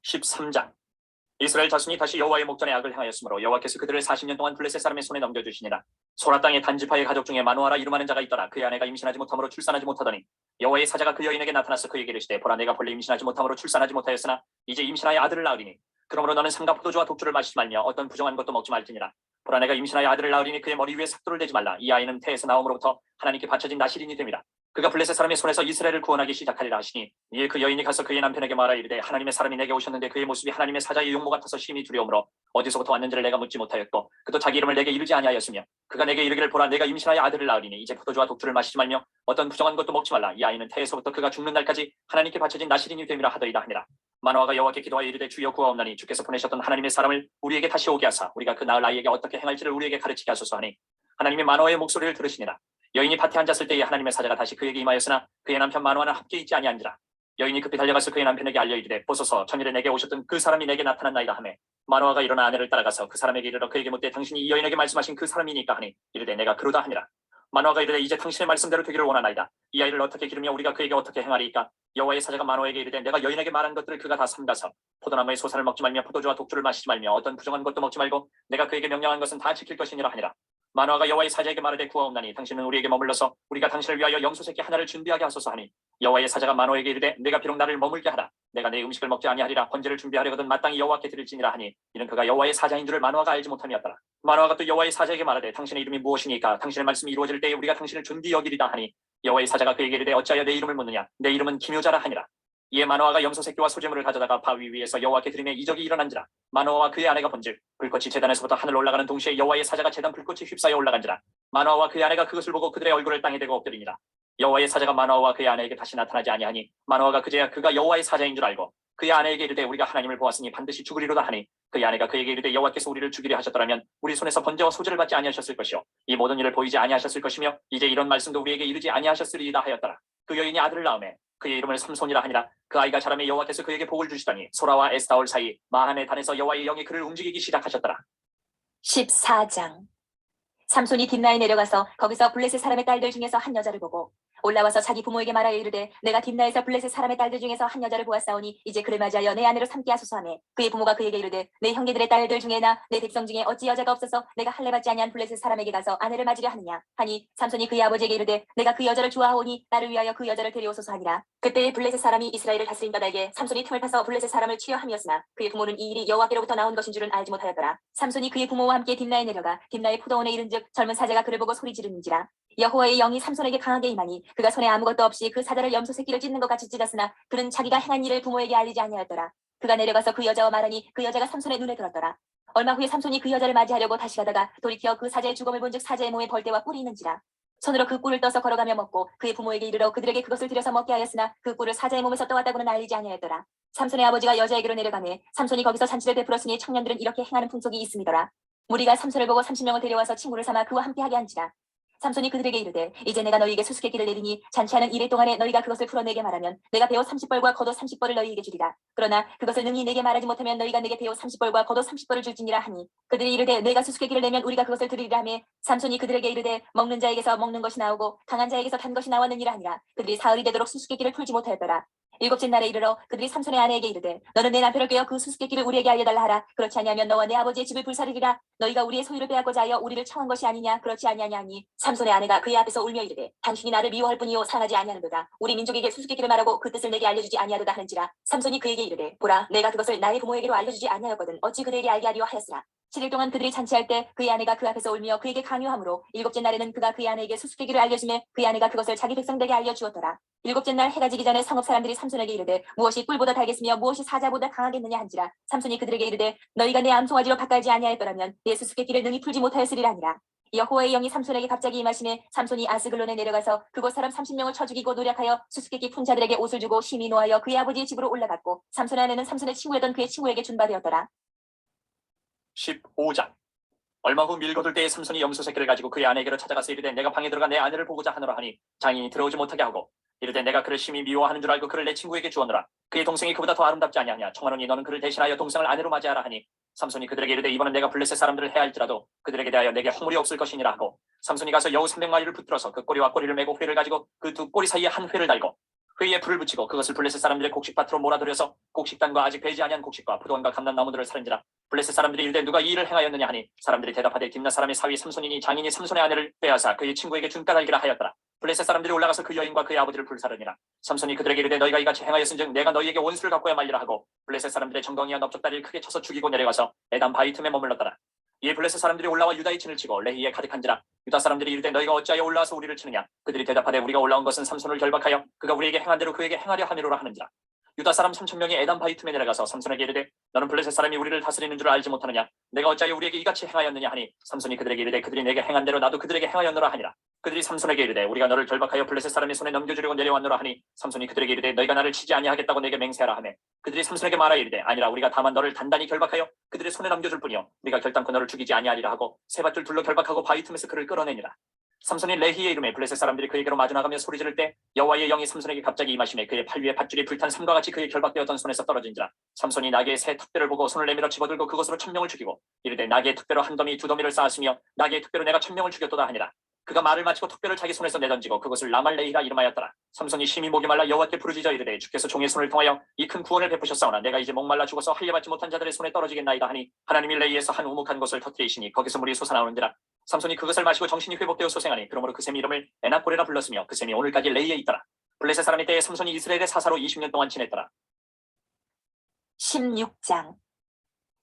13장 이스라엘 자손이 다시 여호와의 목전에 악을 행하였으므로 여호와께서 그들을 40년 동안 블레셋 사람의 손에 넘겨주시니라. 소라 땅의 단지파의 가족 중에 마누아라 이름하는 자가 있더라. 그의 아내가 임신하지 못함으로 출산하지 못하더니 여호와의 사자가 그 여인에게 나타나서 그에게 이르시되 보라 내가 본래 임신하지 못함으로 출산하지 못하였으나 이제 임신하여 아들을 낳으리니 그러므로 너는 삼가 포도주와 독주를 마시지 말며 어떤 부정한 것도 먹지 말지니라. 보라 내가 임신하여 아들을 낳으리니 그의 머리 위에 삭도를 대지 말라. 이 아이는 태에서 나옴으로부터 하나님께 바쳐진 나실인이 됨이라. 그가 블레셋 사람의 손에서 이스라엘을 구원하기 시작하리라 하시니 이에 그 여인이 가서 그의 남편에게 말하 이르되 하나님의 사람이 내게 오셨는데 그의 모습이 하나님의 사자의 용모 같아서 심히 두려움으로 어디서부터 왔는지를 내가 묻지 못하였고 그도 자기 이름을 내게 이르지 아니하였으며 그가 내게 이르기를 보라 내가 임신하여 아들을 낳으리니 이제 포도주와 독주를 마시지 말며 어떤 부정한 것도 먹지 말라. 이 아이는 태에서부터 그가 죽는 날까지 하나님께 바쳐진 나실인이 됨이라 하더이다 하니라. 마노아가 여호와께 기도하여 이르되 주여 구하옵나니 주께서 보내셨던 하나님의 사람을 우리에게 다시 오게 하사 우리가 그 낳을 아이에게 어떻게 행할지를 우리에게 가르치게 하소서 하니 하나님이 마노아의 목소리를 들으시니라. 여인이 밭에 앉았을 때에 하나님의 사자가 다시 그에게 임하였으나 그의 남편 마노아는 함께 있지 아니한지라. 여인이 급히 달려가서 그의 남편에게 알려 이르되 보소서 전일에 내게 오셨던 그 사람이 내게 나타났나이다 하매 마노아가 일어나 아내를 따라가서 그 사람에게 이르러 그에게 묻되 당신이 이 여인에게 말씀하신 그 사람이니까 하니 이르되 내가 그러다 하니라. 마노아가 이르되 이제 당신의 말씀대로 되기를 원하나이다. 이 아이를 어떻게 기르며 우리가 그에게 어떻게 행하리이까. 여호와의 사자가 마노아에게 이르되 내가 여인에게 말한 것들을 그가 다 삼가서 포도나무의 소산을 먹지 말며 포도주와 독주를 마시지 말며 어떤 부정한 것도 먹지 말고 내가 그에게 명령한 것은 다 지킬 것이니라 하니라. 마노아가 여호와의 사자에게 말하되 구하옵나니 당신은 우리에게 머물러서 우리가 당신을 위하여 염소 새끼 하나를 준비하게 하소서 하니 여호와의 사자가 마노아에게 이르되 내가 비록 나를 머물게 하라. 내가 내 음식을 먹지 아니하리라. 번제를 준비하려거든 마땅히 여호와께 드릴지니라 하니 이는 그가 여호와의 사자인 줄을 마노아가 알지 못함이었더라. 마노아가 또 여호와의 사자에게 말하되 당신의 이름이 무엇이니까 당신의 말씀이 이루어질 때에 우리가 당신을 존귀 여기리다 하니 여호와의 사자가 그에게 이르되 어찌하여 내 이름을 묻느냐. 내 이름은 기묘자라 하니라. 이에 마노아가 염소 새끼와 소재물을 가져다가 바위 위에서 여호와께 드리매 이적이 일어난지라. 마노아와 그의 아내가 본즉 불꽃이 제단에서부터 하늘 올라가는 동시에 여호와의 사자가 제단 불꽃이 휩싸여 올라간지라. 마노아와 그의 아내가 그것을 보고 그들의 얼굴을 땅에 대고 엎드리니라. 여호와의 사자가 마노아와 그의 아내에게 다시 나타나지 아니하니 마노아가 그제야 그가 여호와의 사자인 줄 알고 그의 아내에게 이르되 우리가 하나님을 보았으니 반드시 죽으리로다 하니 그의 아내가 그에게 이르되 여호와께서 우리를 죽이려 하셨더라면 우리 손에서 번제와 소제를 받지 아니하셨을 것이요 이 모든 일을 보이지 아니하셨을 것이며 이제 이런 말씀도 우리에게 이르지 아니하셨으리이다 하였더라. 그 여인이 아들을 낳음에 그의 이름을 삼손이라 하니라. 그 아이가 자라매 여호와께서 그에게 복을 주시더니 소라와 에스타올 사이 마한의 단에서 여호와의 영이 그를 움직이기 시작하셨더라. 14장. 삼손이 딥나에 내려가서 거기서 블레셋 사람의 딸들 중에서 한 여자를 보고 올라와서 자기 부모에게 말하여 이르되 내가 딥나에서 블레셋 사람의 딸들 중에서 한 여자를 보았사오니 이제 그를 맞이하여 내 아내로 삼게 하소서 하매 그의 부모가 그에게 이르되 내 형제들의 딸들 중에나 내 백성 중에 어찌 여자가 없어서 내가 할례 받지 아니한 블레셋 사람에게 가서 아내를 맞으려 하느냐 하니 삼손이 그의 아버지에게 이르되 내가 그 여자를 좋아하오니 나를 위하여 그 여자를 데려오소서 하니라. 그때에 블레셋 사람이 이스라엘을 다스린 바다에게 삼손이 틈을 파서 블레셋 사람을 치려 함이었으나 그의 부모는 이 일이 여호와께로부터 나온 것인 줄은 알지 못하였더라. 삼손이 그의 부모와 함께 딥나에 내려가 딥나의 포도원에 이른즉 젊은 사자가 그를 보고 소리 지르는지라. 여호와의 영이 삼손에게 강하게 임하니 그가 손에 아무것도 없이 그 사자를 염소 새끼를 찢는 것 같이 찢었으나 그는 자기가 행한 일을 부모에게 알리지 아니하였더라. 그가 내려가서 그 여자와 말하니 그 여자가 삼손의 눈에 들었더라. 얼마 후에 삼손이 그 여자를 맞이하려고 다시 가다가 돌이켜 그 사자의 죽음을 본즉 사자의 몸에 벌떼와 꿀이 있는지라. 손으로 그 꿀을 떠서 걸어가며 먹고 그의 부모에게 이르러 그들에게 그것을 들여서 먹게 하였으나 그 꿀을 사자의 몸에서 떠왔다고는 알리지 아니하였더라. 삼손의 아버지가 여자에게로 내려가매 삼손이 거기서 잔치를 베풀었으니 청년들은 이렇게 행하는 풍속이 있음이더라. 무리가 삼손을 보고 30명을 데려와서 친구를 삼아 그와 함께하게 한지라. 삼손이 그들에게 이르되 이제 내가 너희에게 수수께끼를 내리니 잔치하는 이래 동안에 너희가 그것을 풀어내게 말하면 내가 배옷 30벌과 겉옷 30벌을 너희에게 주리라. 그러나 그것을 능히 내게 말하지 못하면 너희가 내게 배옷 30벌과 겉옷 30벌을 줄지니라 하니 그들이 이르되 내가 수수께끼를 내면 우리가 그것을 드리리라 하며 삼손이 그들에게 이르되 먹는 자에게서 먹는 것이 나오고 강한 자에게서 단 것이 나왔느니라 하니라. 그들이 사흘이 되도록 수수께끼를 풀지 못하였더라. 일곱째 날에 이르러 그들이 삼손의 아내에게 이르되 너는 내 남편을 꿰어 그 수수께끼를 우리에게 알려달라 하라. 그렇지 아니하면 너와 내 아버지의 집을 불사르리라. 너희가 우리의 소유를 빼앗고자 하여 우리를 청한 것이 아니냐. 그렇지 아니하냐 하니 삼손의 아내가 그의 앞에서 울며 이르되 당신이 나를 미워할 뿐이요 사랑하지 아니하는도다. 우리 민족에게 수수께끼를 말하고 그 뜻을 내게 알려주지 아니하도다 하는지라. 삼손이 그에게 이르되 보라 내가 그것을 나의 부모에게로 알려주지 아니하였거든 어찌 그들에게 알게 하리요 하였으나 7일 동안 그들이 잔치할 때 그의 아내가 그 앞에서 울며 그에게 강요하므로 일곱째 날에는 그가 그의 아내에게 수수께끼를 알려주매 그의 아내가 그것을 자기 백성들에게 알려주었더라. 일곱째 날 해가 지기 전에 성읍 사람들이 삼손에게 이르되 무엇이 꿀보다 달겠으며 무엇이 사자보다 강하겠느냐 한지라. 삼손이 그들에게 이르되 너희가 내 암송아지로 바꿔지 아니하였더라면 내 수수께끼를 능히 풀지 못하였으리라 하니라. 여호와의 영이 삼손에게 갑자기 임하시매 삼손이 아스글론에 내려가서 그곳 사람 30명을 쳐 죽이고 노력하여 수수께끼 푼 자들에게 옷을 주고 심히 노하여 그의 아버지의 집으로 올라갔고 삼손의 아내는 삼손의 친구였던 그의 친구에게 준바되었더라. 15장. 얼마 후 밀거둘 때에 삼손이 염소 새끼를 가지고 그의 아내에게로 찾아가서 이르되 내가 방에 들어가 내 아내를 보고자 하노라 하니 장인이 들어오지 못하게 하고 이르되 내가 그를 심히 미워하는 줄 알고 그를 내 친구에게 주었노라. 그의 동생이 그보다 더 아름답지 아니하냐. 청하노니 너는 그를 대신하여 동생을 아내로 맞이하라 하니 삼손이 그들에게 이르되 이번은 내가 블레셋 사람들을 해할지라도 그들에게 대하여 내게 허물이 없을 것이니라 하고 삼손이 가서 여우 300마리를 붙들어서 그 꼬리와 꼬리를 메고 회를 가지고 그 두 꼬리 사이에 한 회를 달고 회에 불을 붙이고 그것을 블레셋 사람들의 곡식밭으로 몰아들여서 곡식단과 아직 배지 아니한 곡식과 포도원과 감람나무들을 살은지라. 블레셋 사람들이 이르되 누가 이 일을 행하였느냐 하니 사람들이 대답하되 딥나 사람의 사위 삼손이니 장인이 삼손의 아내를 빼앗아 그의 친구에게 준 까닭이라 하였더라. 블레셋 사람들이 올라가서 그 여인과 그의 아버지를 불사르니라. 삼손이 그들에게 이르되 너희가 이같이 행하였은즉 내가 너희에게 원수를 갖고야 말리라 하고 블레셋 사람들의 정덩이와 넓적다리를 크게 쳐서 죽이고 내려가서 에단 바위 틈에 머물렀더라. 이에 블레셋 사람들이 올라와 유다의 친을 치고 레히에 가득한지라. 유다 사람들이 이르되 너희가 어찌하여 올라와서 우리를 치느냐. 그들이 대답하되 우리가 올라온 것은 삼손을 결박하여 그가 우리에게 행한 대로 그에게 행하려 함이로라 하는지라. 유다 사람 3,000명이 에단 바위 틈에 내려가서 삼손에게 이르되 너는 블레셋 사람이 우리를 다스리는 줄 알지 못하느냐. 내가 어찌하여 우리에게 이같이 행하였느냐 하니 삼손이 그들에게 이르되 그들이 내게 행한 대로 나도 그들에게 행하였노라 하니라. 그들이 삼손에게 이르되 우리가 너를 결박하여 블레셋 사람의 손에 넘겨주려고 내려왔노라 하니 삼손이 그들에게 이르되 너희가 나를 치지 아니하겠다고 내게 맹세하라 하매 그들이 삼손에게 말하여 이르되 아니라 우리가 다만 너를 단단히 결박하여 그들의 손에 넘겨줄 뿐이요 우리가 결단코 너를 죽이지 아니하리라 하고 세 밧줄 둘로 결박하고 바위 틈에서 그를 끌어내니라. 삼손이 레히의 이름에 블레셋 사람들이 그에게로 마주나가며 소리 지를 때 여호와의 영이 삼손에게 갑자기 임하심에 그의 팔 위에 밧줄이 불탄 삼과 같이 그의 결박되었던 손에서 떨어진지라. 삼손이 나귀의 새 턱뼈를 보고 손을 내밀어 집어들고 그것으로 1000명을 죽이고 이르되 나귀의 턱뼈로 한 더미 두 더미를 쌓았으며 나귀의 턱뼈로 내가 1000명을 죽였도다 하니라. 그가 말을 마치고 턱뼈를 자기 손에서 내던지고 그것을 라말레히라 이름하였더라. 삼손이 심히 목이 말라 여호와께 부르짖어 이르되 주께서 종의 손을 통하여 이 큰 구원을 베푸셨사오나 내가 이제 목말라 죽어서 할례받지 못한 자들의 손에 떨어지겠나이다 하니 하나님이 레히에서 한 우묵한 곳을 터뜨리시니 거기서 물이 솟아나오는지라. 삼손이 그것을 마시고 정신이 회복되어 소생하니 그러므로 그 셈 이름을 에나콜이라 불렀으며 그 셈이 오늘까지 레히에 있더라. 블레셋 사람의 때에 삼손이 이스라엘의 사사로 20년 동안 지냈더라. 16장.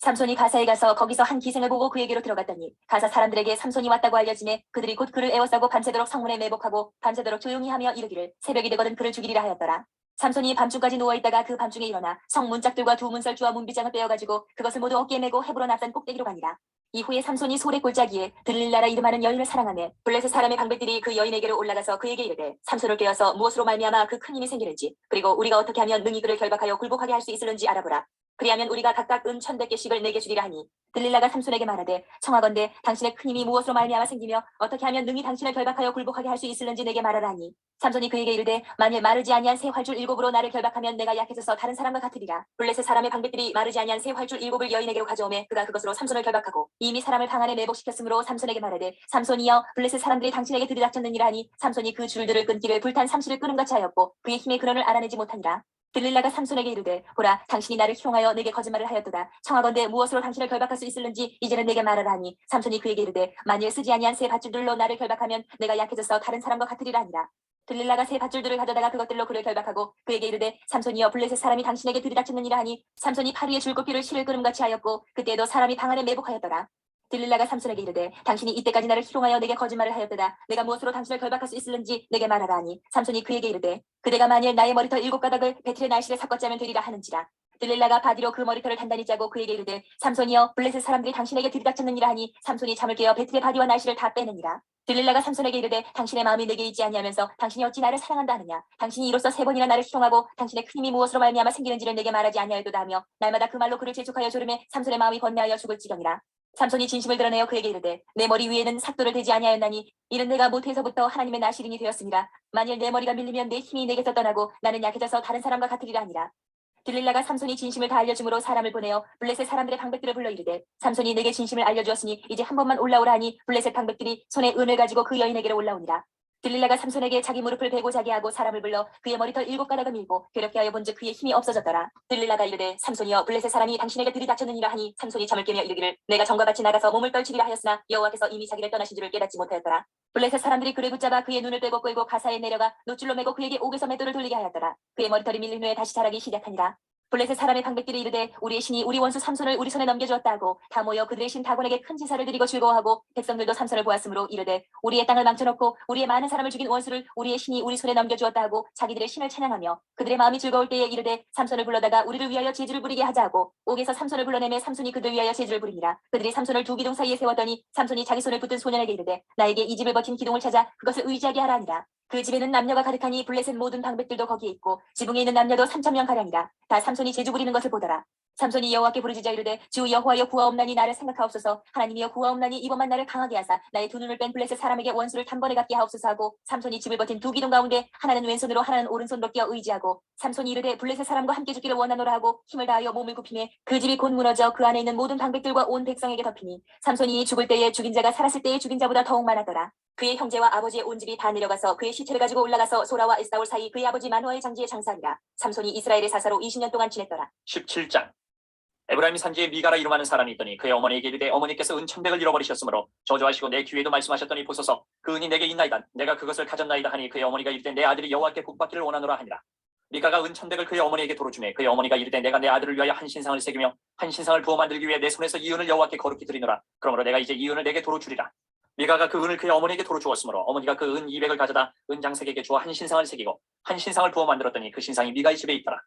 삼손이 가사에 가서 거기서 한 기생을 보고 그에게로 들어갔더니 가사 사람들에게 삼손이 왔다고 알려지매 그들이 곧 그를 에워싸고 밤새도록 성문에 매복하고 밤새도록 조용히 하며 이르기를 새벽이 되거든 그를 죽이리라 하였더라. 삼손이 밤중까지 누워있다가 그 밤중에 일어나 성 문짝들과 두 문설주와 문비장을 빼어가지고 그것을 모두 어깨에 메고 헤브론 앞산 꼭대기로 가니라. 이후에 삼손이 소래 골짜기에 들릴라라 이름하는 여인을 사랑하며 블레셋 사람의 방백들이 그 여인에게로 올라가서 그에게 이르되 삼손을 깨어서 무엇으로 말미암아 그 큰 힘이 생기는지 그리고 우리가 어떻게 하면 능히 그를 결박하여 굴복하게 할 수 있을는지 알아보라. 그리하면 우리가 각각 은 1100개씩을 내게 주리라 하니 들릴라가 삼손에게 말하되 청하건대 당신의 큰 힘이 무엇으로 말미암아 생기며 어떻게 하면 능히 당신을 결박하여 굴복하게 할 수 있을는지 내게 말하라 하니 삼손이 그에게 이르되 만일 마르지 아니한 새 활줄 7으로 나를 결박하면 내가 약해져서 다른 사람과 같으리라. 블레셋 사람의 방백들이 마르지 아니한 새 활줄 7을 여인에게로 가져오매 그가 그것으로 삼손을 결박하고 이미 사람을 방 안에 매복시켰으므로 삼손에게 말하되 삼손이여 블레셋 사람들이 당신에게 들이닥쳤느니라 하니 삼손이 그 줄들을 끊기를 불탄 삼시를 끄름같이 하였고 그의 힘의 근원을 알아내지 못하니라. 들릴라가 삼손에게 이르되 보라 당신이 나를 희롱하여 내게 거짓말을 하였도다. 청하건대 무엇으로 당신을 결박할 수 있을는지 이제는 내게 말하라 하니 삼손이 그에게 이르되 만일 쓰지 아니한 새 밧줄들로 나를 결박하면 내가 약해져서 다른 사람과 같으리라 하니라. 들릴라가 새 밧줄들을 가져다가 그것들로 그를 결박하고 그에게 이르되 삼손이여 블레셋 사람이 당신에게 들이닥쳤느니라 하니 삼손이 팔 위에 줄꼽기를 실을 끄름같이 하였고 그때에도 사람이 방 안에 매복하였더라. 들릴라가 삼손에게 이르되 당신이 이때까지 나를 희롱하여 내게 거짓말을 하였도다. 내가 무엇으로 당신을 결박할 수 있을는지 내게 말하라 하니 삼손이 그에게 이르되 그대가 만일 나의 머리털 7가닥을 베틀의 날실에 삭것짜면 되리라 하는지라. 들릴라가 바디로 그 머리털을 단단히 짜고 그에게 이르되 삼손이여 블레셋 사람들이 당신에게 들이닥쳤느니라 하니 삼손이 잠을 깨어 베틀의 바디와 날실을 다 빼느니라. 들릴라가 삼손에게 이르되 당신의 마음이 내게 있지 아니하면서 당신이 어찌 나를 사랑한다 하느냐. 당신이 이로써 3번이나 나를 희롱하고 당신의 큰 힘이 무엇으로 말미암아 생기는지를 내게 말하지 아니하였도다 하며 날마다 그 말로 그를 재촉하여 조름에 삼손의 마음이 번뇌하여 죽을 지경이라. 삼손이 진심을 드러내어 그에게 이르되 내 머리 위에는 삭도를 대지 아니하였나니 이는 내가 모태에서부터 하나님의 나시린이 되었습니다. 만일 내 머리가 밀리면 내 힘이 내게서 떠나고 나는 약해져서 다른 사람과 같으리라 하니라. 들릴라가 삼손이 진심을 다 알려줌으로 사람을 보내어 블레셋 사람들의 방백들을 불러 이르되 삼손이 내게 진심을 알려주었으니 이제 한 번만 올라오라 하니 블레셋 방백들이 손에 은을 가지고 그 여인에게로 올라오니라. 들릴라가 삼손에게 자기 무릎을 베고 자게 하고 사람을 불러 그의 머리털 7가닥을 밀고 괴롭게 하여 본즉 그의 힘이 없어졌더라. 들릴라가 이르되 삼손이여 블레셋 사람이 당신에게 들이닥쳤느니라 하니 삼손이 잠을 깨며 이르기를 내가 전과 같이 나가서 몸을 떨치리라 하였으나 여호와께서 이미 자기를 떠나신 줄을 깨닫지 못하였더라. 블레셋 사람들이 그를 붙잡아 그의 눈을 빼고 끌고 가사에 내려가 노줄로 매고 그에게 옥에서 맷돌을 돌리게 하였더라. 그의 머리털이 밀린 후에 다시 자라기 시작하니라. 블레셋 사람의 방백들이 이르되 우리의 신이 우리 원수 삼손을 우리 손에 넘겨주었다 하고 다 모여 그들의 신 다곤에게 큰 제사를 드리고 즐거워하고 백성들도 삼손을 보았으므로 이르되 우리의 땅을 망쳐놓고 우리의 많은 사람을 죽인 원수를 우리의 신이 우리 손에 넘겨주었다 하고 자기들의 신을 찬양하며 그들의 마음이 즐거울 때에 이르되 삼손을 불러다가 우리를 위하여 제주를 부리게 하자 하고 옥에서 삼손을 불러내매 삼손이 그들 위하여 제주를 부리니라. 그들이 삼손을 두 기둥 사이에 세웠더니 삼손이 자기 손을 붙든 소년에게 이르되 나에게 이 집을 버틴 기둥을 찾아 그것을 의지하게 하라 하니라. 그 집에는 남녀가 가득하니 블레셋 모든 방백들도 거기에 있고 지붕에 있는 남녀도 3000명 가량이라. 다 삼손이 제주 부리는 것을 보더라. 삼손이 여호와께 부르짖어 이르되 주 여호와여 구하옵나니 나를 생각하옵소서. 하나님이여 구하옵나니 이번만 나를 강하게 하사 나의 두 눈을 뺀 블레셋 사람에게 원수를 단번에 갚게 하옵소서 하고 삼손이 집을 버틴 두 기둥 가운데 하나는 왼손으로 하나는 오른손으로 끼어 의지하고 삼손이 이르되 블레셋 사람과 함께 죽기를 원하노라 하고 힘을 다하여 몸을 굽히매 그 집이 곧 무너져 그 안에 있는 모든 방백들과 온 백성에게 덮이니 삼손이 죽을 때에 죽인 자가 살았을 때에 죽인 자보다 더욱 많았더라. 그의 형제와 아버지의 온 집이 다 내려가서 그의 시체를 가지고 올라가서 소라와 에스다올 사이 그의 아버지 마노아의 장지에 장사하니라. 삼손이 이스라엘의 사사로 20년 동안 지냈더라. 17장. 에브라임 산지에 미가라 이름하는 사람이 있더니 그의 어머니에게 이르되 어머니께서 은 1100을 잃어버리셨으므로 저주하시고 내 귀에도 말씀하셨더니 보소서 그 은이 내게 있나이다. 내가 그것을 가졌나이다 하니 그의 어머니가 이르되 내 아들이 여호와께 복받기를 원하노라 하니라. 미가가 은 1100을 그의 어머니에게 도로 주매 그의 어머니가 이르되 내가 내 아들을 위하여 한 신상을 새기며 한 신상을 부어 만들기 위해 내 손에서 이 은을 여호와께 거룩히 드리노라. 그러므로 내가 이제 이 은을 내게 도로 주리라. 미가가 그 은을 그의 어머니에게 도로 주었으므로 어머니가 그 은 200을 가져다 은장색에게 주어 한 신상을 새기고 한 신상을 부어 만들었더니 그 신상이 미가의 집에 있더라.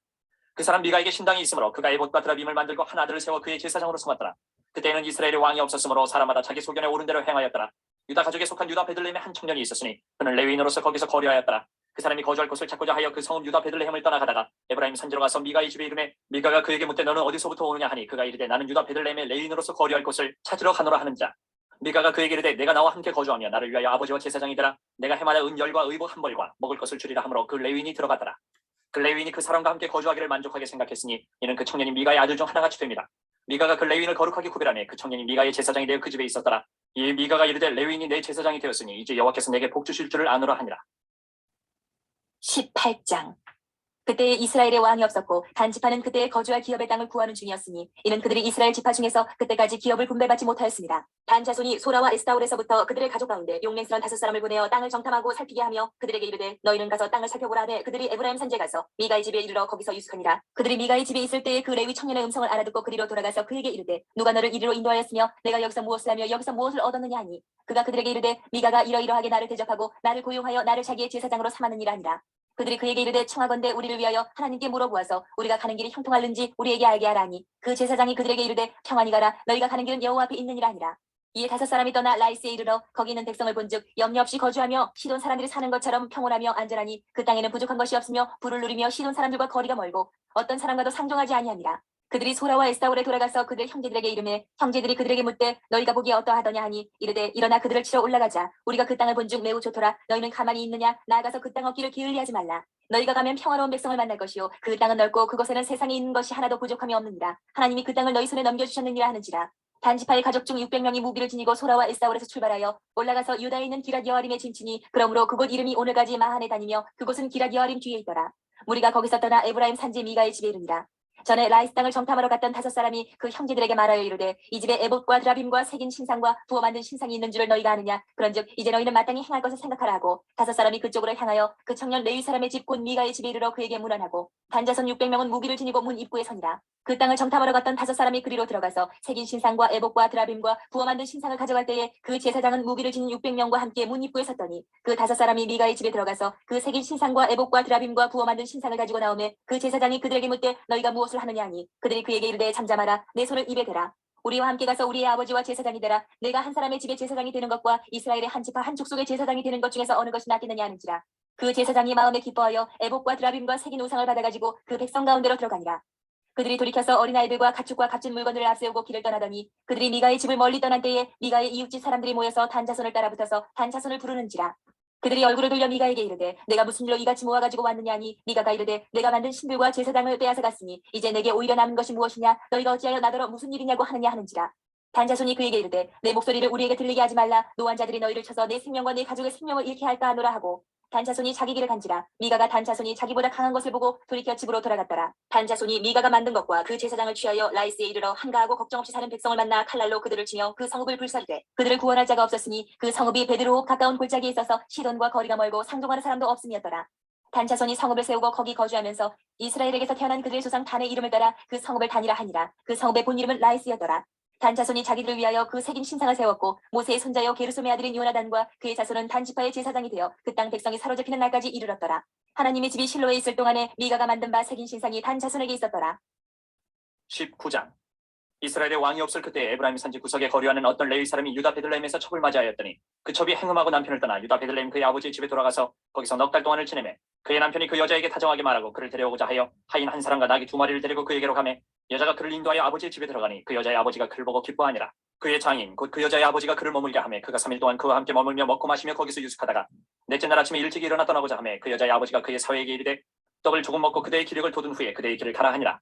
그 사람 미가에게 신당이 있으므로 그가 에봇과 드라빔을 만들고 한 아들을 세워 그의 제사장으로 삼았더라. 그때는 이스라엘의 왕이 없었으므로 사람마다 자기 소견에 오른 대로 행하였더라. 유다 가족에 속한 유다 베들레헴에 한 청년이 있었으니 그는 레위인으로서 거기서 거류하였더라. 그 사람이 거주할 곳을 찾고자 하여 그 성읍 유다 베들레헴을 떠나가다가 에브라임 산지로 가서 미가의 집에 이르매 미가가 그에게 묻되 너는 어디서부터 오느냐 하니 그가 이르되 나는 유다 베들레헴의 레위인으로서 거류할 곳을 찾으러 가노라 하는 자. 미가가 그에게 이르되 내가 나와 함께 거주하며 나를 위하여 아버지와 제사장이 되라. 내가 해마다 은열과 의복 한 벌과 먹을 것을 주리라 하므로 그 레위인이 들어가더라. 그 레위인이 그 사람과 함께 거주하기를 만족하게 생각했으니 이는 그 청년이 미가의 아들 중 하나같이 됩니다. 미가가 그 레위인을 거룩하게 구별하며 그 청년이 미가의 제사장이 되어 그 집에 있었더라. 이 미가가 이르되 레위인이 내 제사장이 되었으니 이제 여호와께서 내게 복 주실 줄을 아노라 하니라. 18장. 그때에 이스라엘의 왕이 없었고 단지파는 그때에 거주할 기업의 땅을 구하는 중이었으니 이는 그들이 이스라엘 지파 중에서 그때까지 기업을 분배받지 못하였습니다. 단 자손이 소라와 에스타올에서부터 그들의 가족 가운데 용맹스런 5사람을 보내어 땅을 정탐하고 살피게 하며 그들에게 이르되 너희는 가서 땅을 살펴보라 하되 그들이 에브라임 산지에 가서 미가의 집에 이르러 거기서 유숙하니라. 그들이 미가의 집에 있을 때에 그 레위 청년의 음성을 알아듣고 그리로 돌아가서 그에게 이르되 누가 너를 이리로 인도하였으며 내가 여기서 무엇을 하며 여기서 무엇을 얻었느냐 하니 그가 그들에게 이르되 미가가 이러이러하게 나를 대접하고 나를 고용하여 나를 자기의 제사장으로 삼았느니라 하니라. 그들이 그에게 이르되 청하건대 우리를 위하여 하나님께 물어보아서 우리가 가는 길이 형통할는지 우리에게 알게 하라니 그 제사장이 그들에게 이르되 평안히 가라 너희가 가는 길은 여호와 앞에 있느니라 하니라. 이에 5사람이 떠나 라이스에 이르러 거기 있는 백성을 본즉 염려 없이 거주하며 시돈 사람들이 사는 것처럼 평온하며 안전하니 그 땅에는 부족한 것이 없으며 부를 누리며 시돈 사람들과 거리가 멀고 어떤 사람과도 상종하지 아니하니라. 그들이 소라와 에스타올에 돌아가서 그들 형제들에게 이르매 형제들이 그들에게 묻되 너희가 보기에 어떠하더냐 하니 이르되 일어나 그들을 치러 올라가자. 우리가 그 땅을 본즉 매우 좋더라. 너희는 가만히 있느냐? 나아가서 그 땅 얻기를 기을리하지 말라. 너희가 가면 평화로운 백성을 만날 것이요 그 땅은 넓고 그곳에는 세상에 있는 것이 하나도 부족함이 없느니라. 하나님이 그 땅을 너희 손에 넘겨주셨느니라 하는지라. 단지파의 가족 중 600명이 무기를 지니고 소라와 에스타올에서 출발하여 올라가서 유다에 있는 기랏 여아림에 진치니 그러므로 그곳 이름이 오늘까지 마한에 다니며 그곳은 기랏 여아림 뒤에 있더라. 무리가 거기서 떠나 에브라임 산지 미가의 집에 이르니라. 전에 라이스 땅을 정탐하러 갔던 5사람이 그 형제들에게 말하여 이르되 이 집에 에봇과 드라빔과 새긴 신상과 부어 만든 신상이 있는 줄을 너희가 아느냐. 그런즉 이제 너희는 마땅히 행할 것을 생각하라 하고 5사람이 그쪽으로 향하여 그 청년 레위 사람의 집 곧 미가의 집에 이르러 그에게 문안하고 단자손 600명은 무기를 지니고 문 입구에 서니라. 그 땅을 정탐하러 갔던 5사람이 그리로 들어가서 새긴 신상과 에봇과 드라빔과 부어 만든 신상을 가져갈 때에 그 제사장은 무기를 지닌 600명과 함께 문 입구에 섰더니 그 5사람이 미가의 집에 들어가서 그 새긴 신상과 에봇과 드라빔과 부어 만든 신상을 가지고 나오매 그 제사장이 그들에게 묻되 너희가 무엇을 하느냐 하니 그들이 그에게 이르되 잠잠하라 내 손을 입에 대라. 우리와 함께 가서 우리의 아버지와 제사장이 되라. 내가 한 사람의 집에 제사장이 되는 것과 이스라엘의 한 지파 한 족속의 제사장이 되는 것 중에서 어느 것이 낫겠느냐 하는지라. 그 제사장이 마음에 기뻐하여 에봇과 드라빔과 새긴 우상을 받아가지고 그 백성 가운데로 들어가니라. 그들이 돌이켜서 어린아이들과 가축과 값진 물건들을 앞세우고 길을 떠나더니 그들이 미가의 집을 멀리 떠난 때에 미가의 이웃집 사람들이 모여서 단자손을 따라붙어서 단자손을 부르는지라. 그들이 얼굴을 돌려 미가에게 이르되 내가 무슨 일로 이같이 모아가지고 왔느냐 하니 미가가 이르되 내가 만든 신들과 제사장을 빼앗아 갔으니 이제 내게 오히려 남은 것이 무엇이냐. 너희가 어찌하여 나더러 무슨 일이냐고 하느냐 하는지라. 단자손이 그에게 이르되 내 목소리를 우리에게 들리게 하지 말라. 노한 자들이 너희를 쳐서 내 생명과 내 가족의 생명을 잃게 할까 하노라 하고 단자손이 자기 길을 간지라. 미가가 단자손이 자기보다 강한 것을 보고 돌이켜 집으로 돌아갔더라. 단자손이 미가가 만든 것과 그 제사장을 취하여 라이스에 이르러 한가하고 걱정 없이 사는 백성을 만나 칼날로 그들을 치며 그 성읍을 불사르되 그들을 구원할 자가 없었으니 그 성읍이 베드로호 가까운 골짜기에 있어서 시돈과 거리가 멀고 상종하는 사람도 없음이었더라. 단자손이 성읍을 세우고 거기 거주하면서 이스라엘에게서 태어난 그들의 조상 단의 이름을 따라 그 성읍을 단이라 하니라. 그 성읍의 본 이름은 라이스였더라. 단자손이 자기들을 위하여 그 새긴 신상을 세웠고 모세의 손자여 게르솜의 아들인 요나단과 그의 자손은 단지파의 제사장이 되어 그 땅 백성이 사로잡히는 날까지 이르렀더라. 하나님의 집이 실로에 있을 동안에 미가가 만든 바 새긴 신상이 단자손에게 있었더라. 19장. 이스라엘의 왕이 없을 그때 에브라임 산지 구석에 거류하는 어떤 레위 사람이 유다 베들레헴에서 첩을 맞이하였더니 그 첩이 행음하고 남편을 떠나 유다 베들레헴 그의 아버지의 집에 돌아가서 거기서 넉 달 동안을 지내매 그의 남편이 그 여자에게 다정하게 말하고 그를 데려오고자 하여 하인 한 사람과 나귀 2마리를 데리고 그에게로 가매 여자가 그를 인도하여 아버지의 집에 들어가니 그 여자의 아버지가 그를 보고 기뻐하니라. 그의 장인 곧 그 여자의 아버지가 그를 머물게 하매 그가 3일 동안 그와 함께 머물며 먹고 마시며 거기서 유숙하다가 넷째 날 아침에 일찍 일어나 떠나고자 하매 그 여자의 아버지가 그의 사위에게 이르되 떡을 조금 먹고 그대의 기력을 돋은 후에 그대의 길을 가라 하니라.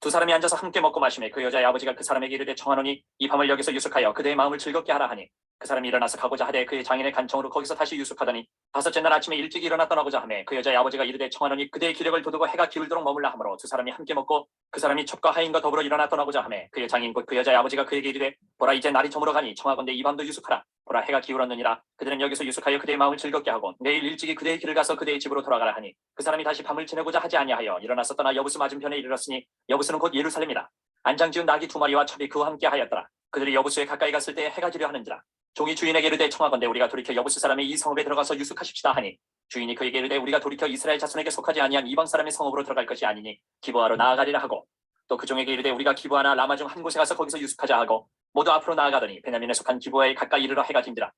2사람이 앉아서 함께 먹고 마시매 그 여자의 아버지가 그 사람에게 이르되 청하노니 이 밤을 여기서 유숙하여 그대의 마음을 즐겁게 하라 하니 그 사람이 일어나서 가고자 하되 그의 장인의 간청으로 거기서 다시 유숙하더니 5째 날 아침에 일찍 일어나 떠나고자 하매 그 여자의 아버지가 이르되 청하노니 그대의 기력을 돋우고 해가 기울도록 머물라 하므로 2사람이 함께 먹고 그 사람이 첩과 하인과 더불어 일어나 떠나고자 하매 그의 장인 곧 그 여자의 아버지가 그에게 이르되 보라 이제 날이 저물어 가니 청하건대 이 밤도 유숙하라. 보라 해가 기울었느니라. 그들은 여기서 유숙하여 그대의 마음을 즐겁게 하고 내일 일찍이 그대의 길을 가서 그대의 집으로 돌아가라 하니 그 사람이 다시 밤을 지내고자 하지 아니하여 일어나서 떠나 여부스 맞은편에 이르렀으니 여부스는 곧 예루살렘이라. 안장지은 나귀 2마리와 첩이 그와 함께 하였더라. 그들이 여부스에 가까이 갔을 때에 해가 지려 하는지라. 종이 주인에게 이르되 청하건대 우리가 돌이켜 여부스 사람의 이 성읍에 들어가서 유숙하십시다 하니 주인이 그에게 이르되 우리가 돌이켜 이스라엘 자손에게 속하지 아니한 이방 사람의 성읍으로 들어갈 것이 아니니 기브아로 나아가리라 하고 또 그 종에게 이르되 우리가 기브아나 라마 중 한 곳에 가서 거기서 유숙하자 하고 모두 앞으로 나아가더니 베냐민에 속한 기브아에 가까이 이르러 해가 진지라.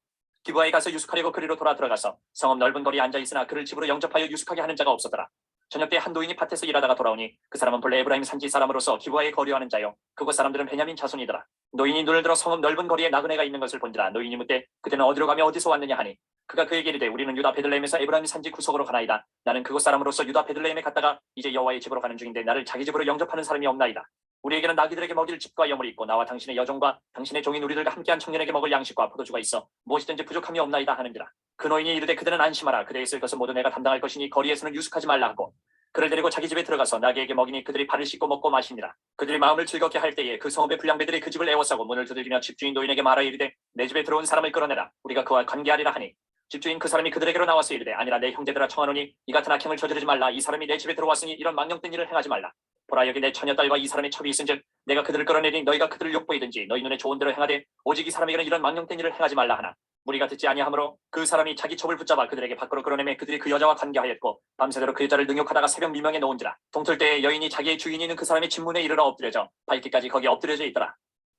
기브아에 가서 유숙하려고 그리로 들어가서 성읍 넓은 거리에 앉아 있으나 그를 집으로 영접하여 유숙하게 하는 자가 없었더라. 저녁 때 한 노인이 밭에서 일하다가 돌아오니 그 사람은 본래 에브라임 산지 사람으로서 기브아에 거류하는 자요 그곳 사람들은 베냐민 자손이더라. 노인이 눈을 들어 성읍 넓은 거리에 나그네가 있는 것을 본지라. 노인이 묻되 그대는 어디로 가며 어디서 왔느냐 하니 그가 그에게 이르되 우리는 유다 베들레헴에서 에브라임 산지 구석으로 가나이다. 나는 그곳 사람으로서 유다 베들레헴에 갔다가 이제 여호와의 집으로 가는 중인데 나를 자기 집으로 영접하는 사람이 없나이다. 우리에게는 나귀들에게 먹일 집과 여물이 있고 나와 당신의 여종과 당신의 종인 우리들과 함께한 청년에게 먹을 양식과 포도주가 있어 무엇이든지 부족함이 없나이다 하는지라. 그 노인이 이르되 그대는 안심하라. 그대의 쓸 것은 모두 내가 담당할 것이니 거리에서는 유숙하지 말라 하고 그를 데리고 자기 집에 들어가서 나귀에게 먹이니 그들이 발을 씻고 먹고 마시니라. 그들이 마음을 즐겁게 할 때에 그 성읍의 불량배들이 그 집을 애워싸고 문을 두들기며 집주인 노인에게 말하여 이르되 내 집에 들어온 사람을 끌어내라. 우리가 그와 관계하리라 하니 집주인 그 사람이 그들에게로 나와서 이르되 아니라 내 형제들아 청하노니 이 같은 악행을 저지르지 말라. 이 사람이 내 집에 들어왔으니 이런 망령된 일을 행하지 말라. 보라 여기 내 처녀딸과 이 사람의 첩이 있은즉 내가 그들을 끌어내니 너희가 그들을 욕보이든지 너희 눈에 좋은 대로 행하되 오직 이 사람에게는 이런 망령된 일을 행하지 말라 하나 무리가 듣지 아니하므로 그 사람이 자기 첩을 붙잡아 그들에게 밖으로 끌어내매 그들이 그 여자와 관계하였고 밤새도록 그 여자를 능욕하다가 새벽 미명에 놓은지라. 동틀 때에 여인이 자기의 주인이 있는 그 사람의 집문에 이르러 엎드려져 밝기까지 거기 엎드려져 있더라.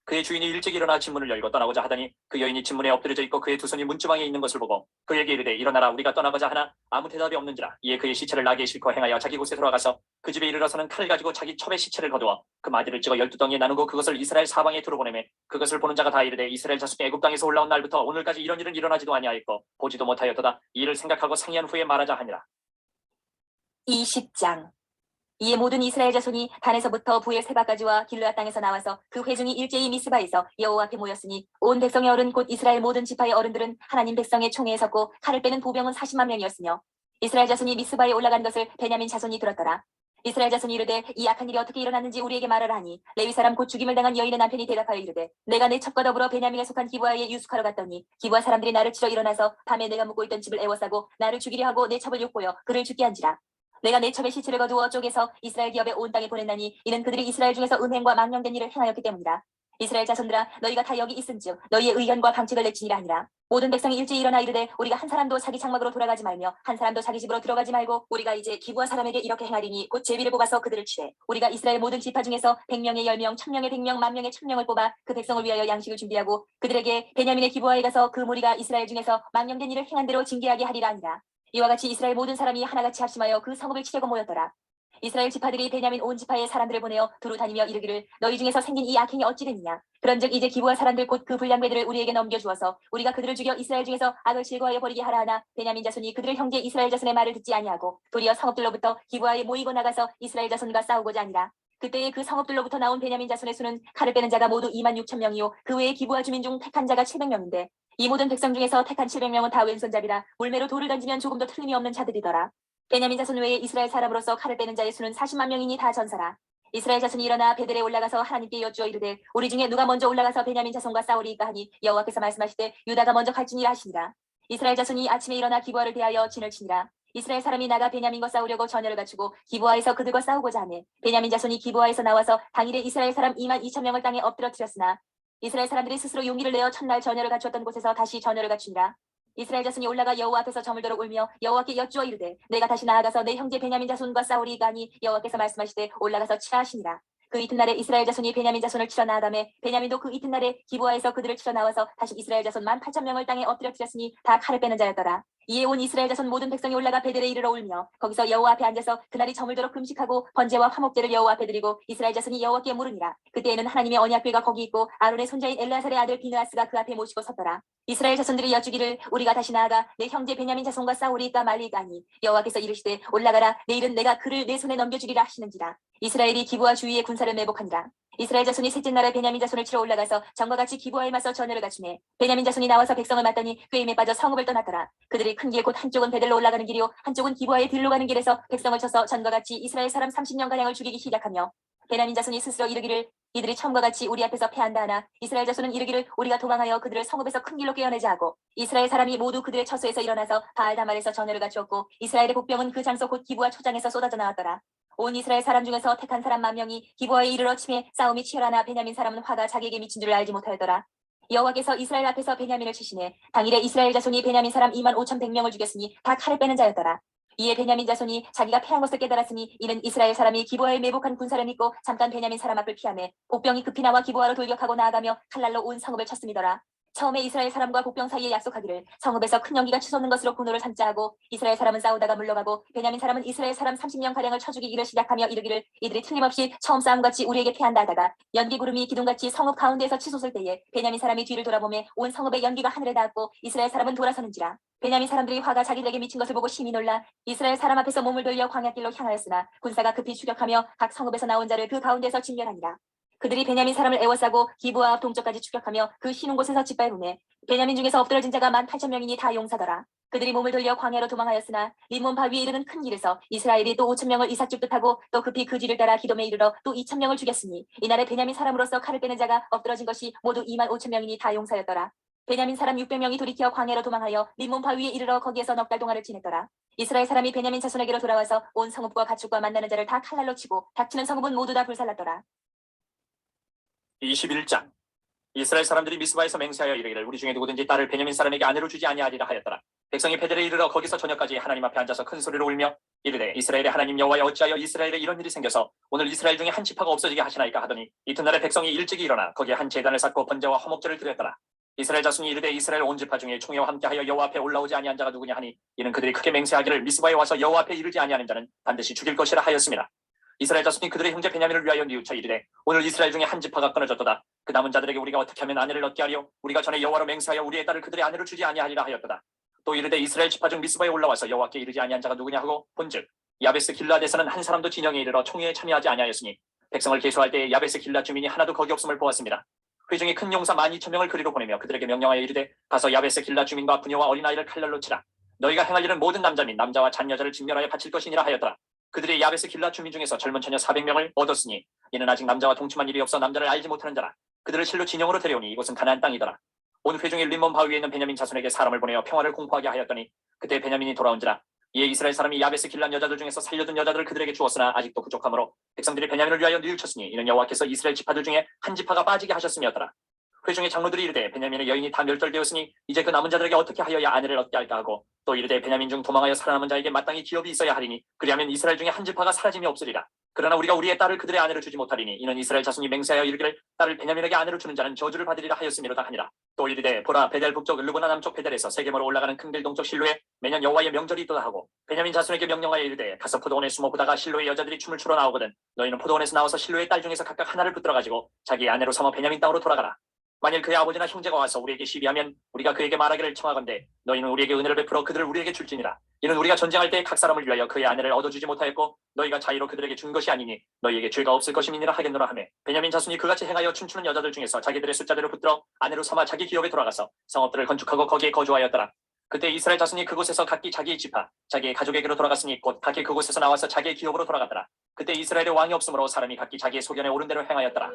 그의 주인이 일찍 일어나 집문을 열고 떠나고자 하더니 그 여인이 집문에 엎드려져 있고 그의 두 손이 문지방에 있는 것을 보고 그에게 이르되 일어나라 우리가 떠나가자 하나 아무 대답이 없는지라. 이에 그의 시체를 나귀에 싣고 행하여 자기 곳에 돌아가서 그 집에 이르러서는 칼을 가지고 자기 첩의 시체를 거두어 그 마디를 찍어 12덩이에 나누고 그것을 이스라엘 사방에 두루 보내매 그것을 보는 자가 다 이르되 이스라엘 자손이 애굽 땅에서 올라온 날부터 오늘까지 이런 일은 일어나지도 아니하였고 보지도 못하였도다. 이 일을 생각하고 상의한 후에 말하자 하니라. 20장. 이에 모든 이스라엘 자손이 단에서부터 부엘 세바까지와 길르앗 땅에서 나와서 그 회중이 일제히 미스바에서 여호와 앞에 모였으니 온 백성의 어른 곧 이스라엘 모든 지파의 어른들은 하나님 백성의 총회에 섰고 칼을 빼는 보병은 40만 명이었으며 이스라엘 자손이 미스바에 올라간 것을 베냐민 자손이 들었더라. 이스라엘 자손이 이르되 이 악한 일이 어떻게 일어났는지 우리에게 말하라 하니 레위 사람 곧 죽임을 당한 여인의 남편이 대답하여 이르되 내가 내 첩과 더불어 베냐민에 속한 기브아에 유숙하러 갔더니 기브아 사람들이 나를 치러 일어나서 밤에 내가 묵고 있던 집을 애워싸고 나를 죽이려 하고 내 첩을 욕보여 그를 죽게 한지라. 내가 내 첩의 시체를 거두어 쪼개서 이스라엘 기업에 온 땅에 보냈나니 이는 그들이 이스라엘 중에서 음행과 망령된 일을 행하였기 때문이다. 이스라엘 자손들아 너희가 다 여기 있은즉 너희의 의견과 방책을 내치니라 하니라. 모든 백성이 일제히 일어나 이르되 우리가 한 사람도 자기 장막으로 돌아가지 말며 한 사람도 자기 집으로 들어가지 말고 우리가 이제 기브아 사람에게 이렇게 행하리니 곧 제비를 뽑아서 그들을 치되 우리가 이스라엘 모든 지파 중에서 100명의 10명 1000명의 100명 10,000명의 1000명을 뽑아 그 백성을 위하여 양식을 준비하고 그들에게 베냐민의 기브아에 가서 그 무리가 이스라엘 중에서 망령된 일을 행한 대로 징계하게 하리라 하니라. 이와 같이 이스라엘 모든 사람이 하나같이 합심하여 그 성읍을 치려고 모였더라. 이스라엘 지파들이 베냐민 온 지파의 사람들을 보내어 두루 다니며 이르기를 너희 중에서 생긴 이 악행이 어찌 되느냐. 그런즉 이제 기브아 사람들 곧 그 불량배들을 우리에게 넘겨주어서 우리가 그들을 죽여 이스라엘 중에서 악을 제거하여 버리게 하라 하나 베냐민 자손이 그들의 형제 이스라엘 자손의 말을 듣지 아니하고 도리어 성읍들로부터 기브아에 모이고 나가서 이스라엘 자손과 싸우고자 하니라. 그때에 그 성읍들로부터 나온 베냐민 자손의 수는 칼을 빼는 자가 모두 26,000명이요 그 외에 기브아 주민 중 택한 자가 700명인데 이 모든 백성 중에서 택한 700명은 다 왼손잡이라 물매로 돌을 던지면 조금도 틀림이 없는 자들이더라. 베냐민 자손 외에 이스라엘 사람으로서 칼을 빼는 자의 수는 40만 명이니 다 전사라. 이스라엘 자손이 일어나 베델에 올라가서 하나님께 여쭈어 이르되 우리 중에 누가 먼저 올라가서 베냐민 자손과 싸우리이까 하니 여호와께서 말씀하시되 유다가 먼저 갈지니라 하시니라. 이스라엘 자손이 아침에 일어나 기브아를 대하여 진을 치니라. 이스라엘 사람이 나가 베냐민과 싸우려고 전열을 갖추고 기브아에서 그들과 싸우고자 하매 베냐민 자손이 기브아에서 나와서 당일에 이스라엘 사람 22,000명을 땅에 엎드러뜨렸으나 이스라엘 사람들이 스스로 용기를 내어 첫날 전열을 갖추었던 곳에서 다시 전열을 갖추니라. 이스라엘 자손이 올라가 여호와 앞에서 저물도록 울며 여호와께 여쭈어 이르되 내가 다시 나아가서 내 형제 베냐민 자손과 싸우리이까 하니 여호와께서 말씀하시되 올라가서 치라 하시니라. 그 이튿날에 이스라엘 자손이 베냐민 자손을 치러 나아가매 베냐민도 그 이튿날에 기브아에서 그들을 치러 나와서 다시 이스라엘 자손 18,000명을 땅에 엎드려뜨렸으니 다 칼을 빼는 자였더라. 이에 온 이스라엘 자손 모든 백성이 올라가 베델에 이르러 울며 거기서 여호와 앞에 앉아서 그날이 저물도록 금식하고 번제와 화목제를 여호와 앞에 드리고 이스라엘 자손이 여호와께 물으니라. 그때에는 하나님의 언약궤가 거기 있고 아론의 손자인 엘르아살의 아들 비느하스가 그 앞에 모시고 섰더라. 이스라엘 자손들이 여쭈기를 우리가 다시 나아가 내 형제 베냐민 자손과 싸우리이까 말리이까 하니 여호와께서 이르시되 올라가라 내일은 내가 그를 내 손에 넘겨주리라 하시는지라. 이스라엘이 기브아 주위에 군사를 매복하니라. 이스라엘 자손이 셋째 날에 베냐민 자손을 치러 올라가서 전과 같이 기브아에 맞서 전열을 갖추매 베냐민 자손이 나와서 백성을 맞더니 꾀임에 빠져 성읍을 떠났더라. 그들이 큰 길 곧 한쪽은 베델로 올라가는 길이요 한쪽은 기브아의 들로 가는 길에서 백성을 쳐서 전과 같이 이스라엘 사람 30년가량을 죽이기 시작하며 베냐민 자손이 스스로 이르기를 이들이 처음과 같이 우리 앞에서 패한다 하나 이스라엘 자손은 이르기를 우리가 도망하여 그들을 성읍에서 큰 길로 깨어내자 하고 이스라엘 사람이 모두 그들의 처소에서 일어나서 바알다말에서 전열을 갖추었고 이스라엘의 복병은 그 장소 곧 기브아 초장에서 쏟아져 나왔더라. 온 이스라엘 사람 중에서 택한 사람 10,000명이 기브아에 이르러 침해 싸움이 치열하나 베냐민 사람은 화가 자기에게 미친 줄을 알지 못하였더라. 여호와께서 이스라엘 앞에서 베냐민을 치시네 당일에 이스라엘 자손이 베냐민 사람 25,100명을 죽였으니 다 칼을 빼는 자였더라. 이에 베냐민 자손이 자기가 패한 것을 깨달았으니 이는 이스라엘 사람이 기브아에 매복한 군사를 믿고 잠깐 베냐민 사람 앞을 피하매 복병이 급히 나와 기브아로 돌격하고 나아가며 칼날로 온 성읍을 쳤음이더라. 처음에 이스라엘 사람과 복병 사이에 약속하기를 성읍에서 큰 연기가 치솟는 것으로 분노를 삼자 하고 이스라엘 사람은 싸우다가 물러가고 베냐민 사람은 이스라엘 사람 30명 가량을 쳐 죽이기를 시작하며 이르기를 이들이 틀림없이 처음 싸움같이 우리에게 패한다 하다가 연기 구름이 기둥같이 성읍 가운데에서 치솟을 때에 베냐민 사람이 뒤를 돌아보매 온 성읍의 연기가 하늘에 닿았고 이스라엘 사람은 돌아서는지라. 베냐민 사람들이 화가 자기들에게 미친 것을 보고 심히 놀라 이스라엘 사람 앞에서 몸을 돌려 광야길로 향하였으나 군사가 급히 추격하며 각 성읍에서 나온 자를 그 가운데서 진멸하니라. 그들이 베냐민 사람을 애워싸고 기브아 앞 동쪽까지 추격하며 그 쉬는 곳에서 짓밟음에 베냐민 중에서 엎드러진 자가 18,000명이니 다 용사더라. 그들이 몸을 돌려 광야로 도망하였으나 림몬 바위에 이르는 큰 길에서 이스라엘이 또 5,000명을 이삭 쫓듯하고 또 급히 그 뒤를 따라 기돔에 이르러 또 2,000명을 죽였으니 이날에 베냐민 사람으로서 칼을 빼는 자가 엎드러진 것이 모두 25,000명이니 다 용사였더라. 베냐민 사람 600명이 돌이켜 광야로 도망하여 림몬 바위에 이르러 거기에서 넉 달 동안을 지냈더라. 이스라엘 사람이 베냐민 자손에게로 돌아와서 온 성읍과 가축과 만나는 자를 다 칼날로 치고 닥치는 성읍은 모두 다 불살랐더라. 21장. 이스라엘 사람들이 미스바에서 맹세하여 이르기를 우리 중에 누구든지 딸을 베냐민 사람에게 아내로 주지 아니하리라 하였더라. 백성이 베델에 이르러 거기서 저녁까지 하나님 앞에 앉아서 큰 소리로 울며 이르되 이스라엘의 하나님 여호와여 어찌하여 이스라엘에 이런 일이 생겨서 오늘 이스라엘 중에 한 지파가 없어지게 하시나이까 하더니 이튿날에 백성이 일찍이 일어나 거기에 한 제단을 쌓고 번제와 화목제를 드렸더라. 이스라엘 자손이 이르되 이스라엘 온 지파 중에 총회와 함께하여 여호와 앞에 올라오지 아니한 자가 누구냐 하니 이는 그들이 크게 맹세하기를 미스바에 와서 여호와 앞에 이르지 아니하는 자는 반드시 죽일 것이라 하였습니다. 이스라엘 자손이 그들의 형제 베냐민을 위하여 뉘우쳐 이르되 오늘 이스라엘 중에 한 지파가 끊어졌도다. 그 남은 자들에게 우리가 어떻게 하면 아내를 얻게 하려 우리가 전에 여호와로 맹세하여 우리의 딸을 그들의 아내로 주지 아니하리라 하였도다. 또 이르되 이스라엘 지파 중 미스바에 올라와서 여호와께 이르지 아니한 자가 누구냐 하고 본즉 야베스 길라드에서는 한 사람도 진영에 이르러 총회에 참여하지 아니하였으니 백성을 계수할 때에 야베스 길라 주민이 하나도 거기 없음을 보았습니다. 회중이 큰 용사 12,000명을 그리로 보내며 그들에게 명령하여 이르되 가서 야베스 길라 주민과 부녀와 어린아이를 칼날로 치라. 너희가 행할 일은 모든 남자 및 남자와 잔여자를 진멸하여 바칠 것이니라 하였더라. 그들이 야베스 길라 주민 중에서 젊은 처녀 400명을 얻었으니 이는 아직 남자와 동침한 일이 없어 남자를 알지 못하는 자라. 그들을 실로 진영으로 데려오니 이곳은 가나안 땅이더라. 온 회중이 림몬 바위에 있는 베냐민 자손에게 사람을 보내어 평화를 공포하게 하였더니 그때 베냐민이 돌아온지라. 이에 이스라엘 사람이 야베스 길란 여자들 중에서 살려둔 여자들을 그들에게 주었으나 아직도 부족하므로 백성들이 베냐민을 위하여 뉘우쳤으니 이는 여호와께서 이스라엘 지파들 중에 한 지파가 빠지게 하셨음이었더라. 회중의 장로들이 이르되 베냐민의 여인이 다 멸절되었으니 이제 그 남은 자들에게 어떻게 하여야 아내를 얻게 할까 하고 또 이르되 베냐민 중 도망하여 살아남은 자에게 마땅히 기업이 있어야 하리니 그리하면 이스라엘 중에 한 지파가 사라짐이 없으리라. 그러나 우리가 우리의 딸을 그들의 아내로 주지 못하리니 이는 이스라엘 자손이 맹세하여 이르기를 딸을 베냐민에게 아내로 주는 자는 저주를 받으리라 하였음이로다 하니라. 또 이르되 보라 베델 북쪽 르보나 남쪽 베델에서 세겜으로 올라가는 큰 길 동쪽 실로에 매년 여호와의 명절이 있도다 하고 베냐민 자손에게 명령하여 이르되 가서 포도원에 숨어 보다가 실로의 여자들이 춤을 추러 나오거든 너희는 포도원에서 나와서 실로의 딸 중에서 각각 하나를 붙들어 가지고 자기의 아내로 삼아 베냐민 땅으로 돌아가라. 만일 그의 아버지나 형제가 와서 우리에게 시비하면 우리가 그에게 말하기를 청하건대 너희는 우리에게 은혜를 베풀어 그들을 우리에게 줄지니라. 이는 우리가 전쟁할 때 각 사람을 위하여 그의 아내를 얻어주지 못하였고 너희가 자의로 그들에게 준 것이 아니니 너희에게 죄가 없을 것임이니라 하겠노라 하며 베냐민 자손이 그같이 행하여 춤추는 여자들 중에서 자기들의 숫자대로 붙들어 아내로 삼아 자기 기업에 돌아가서 성읍들을 건축하고 거기에 거주하였더라. 그때 이스라엘 자손이 그곳에서 각기 자기의 지파 자기의 가족에게로 돌아갔으니 곧 각기 그곳에서 나와서 자기의 기업으로 돌아갔더라. 그때 이스라엘의 왕이 없으므로 사람이 각기 자기의 소견에 오른 대로 행하였더라.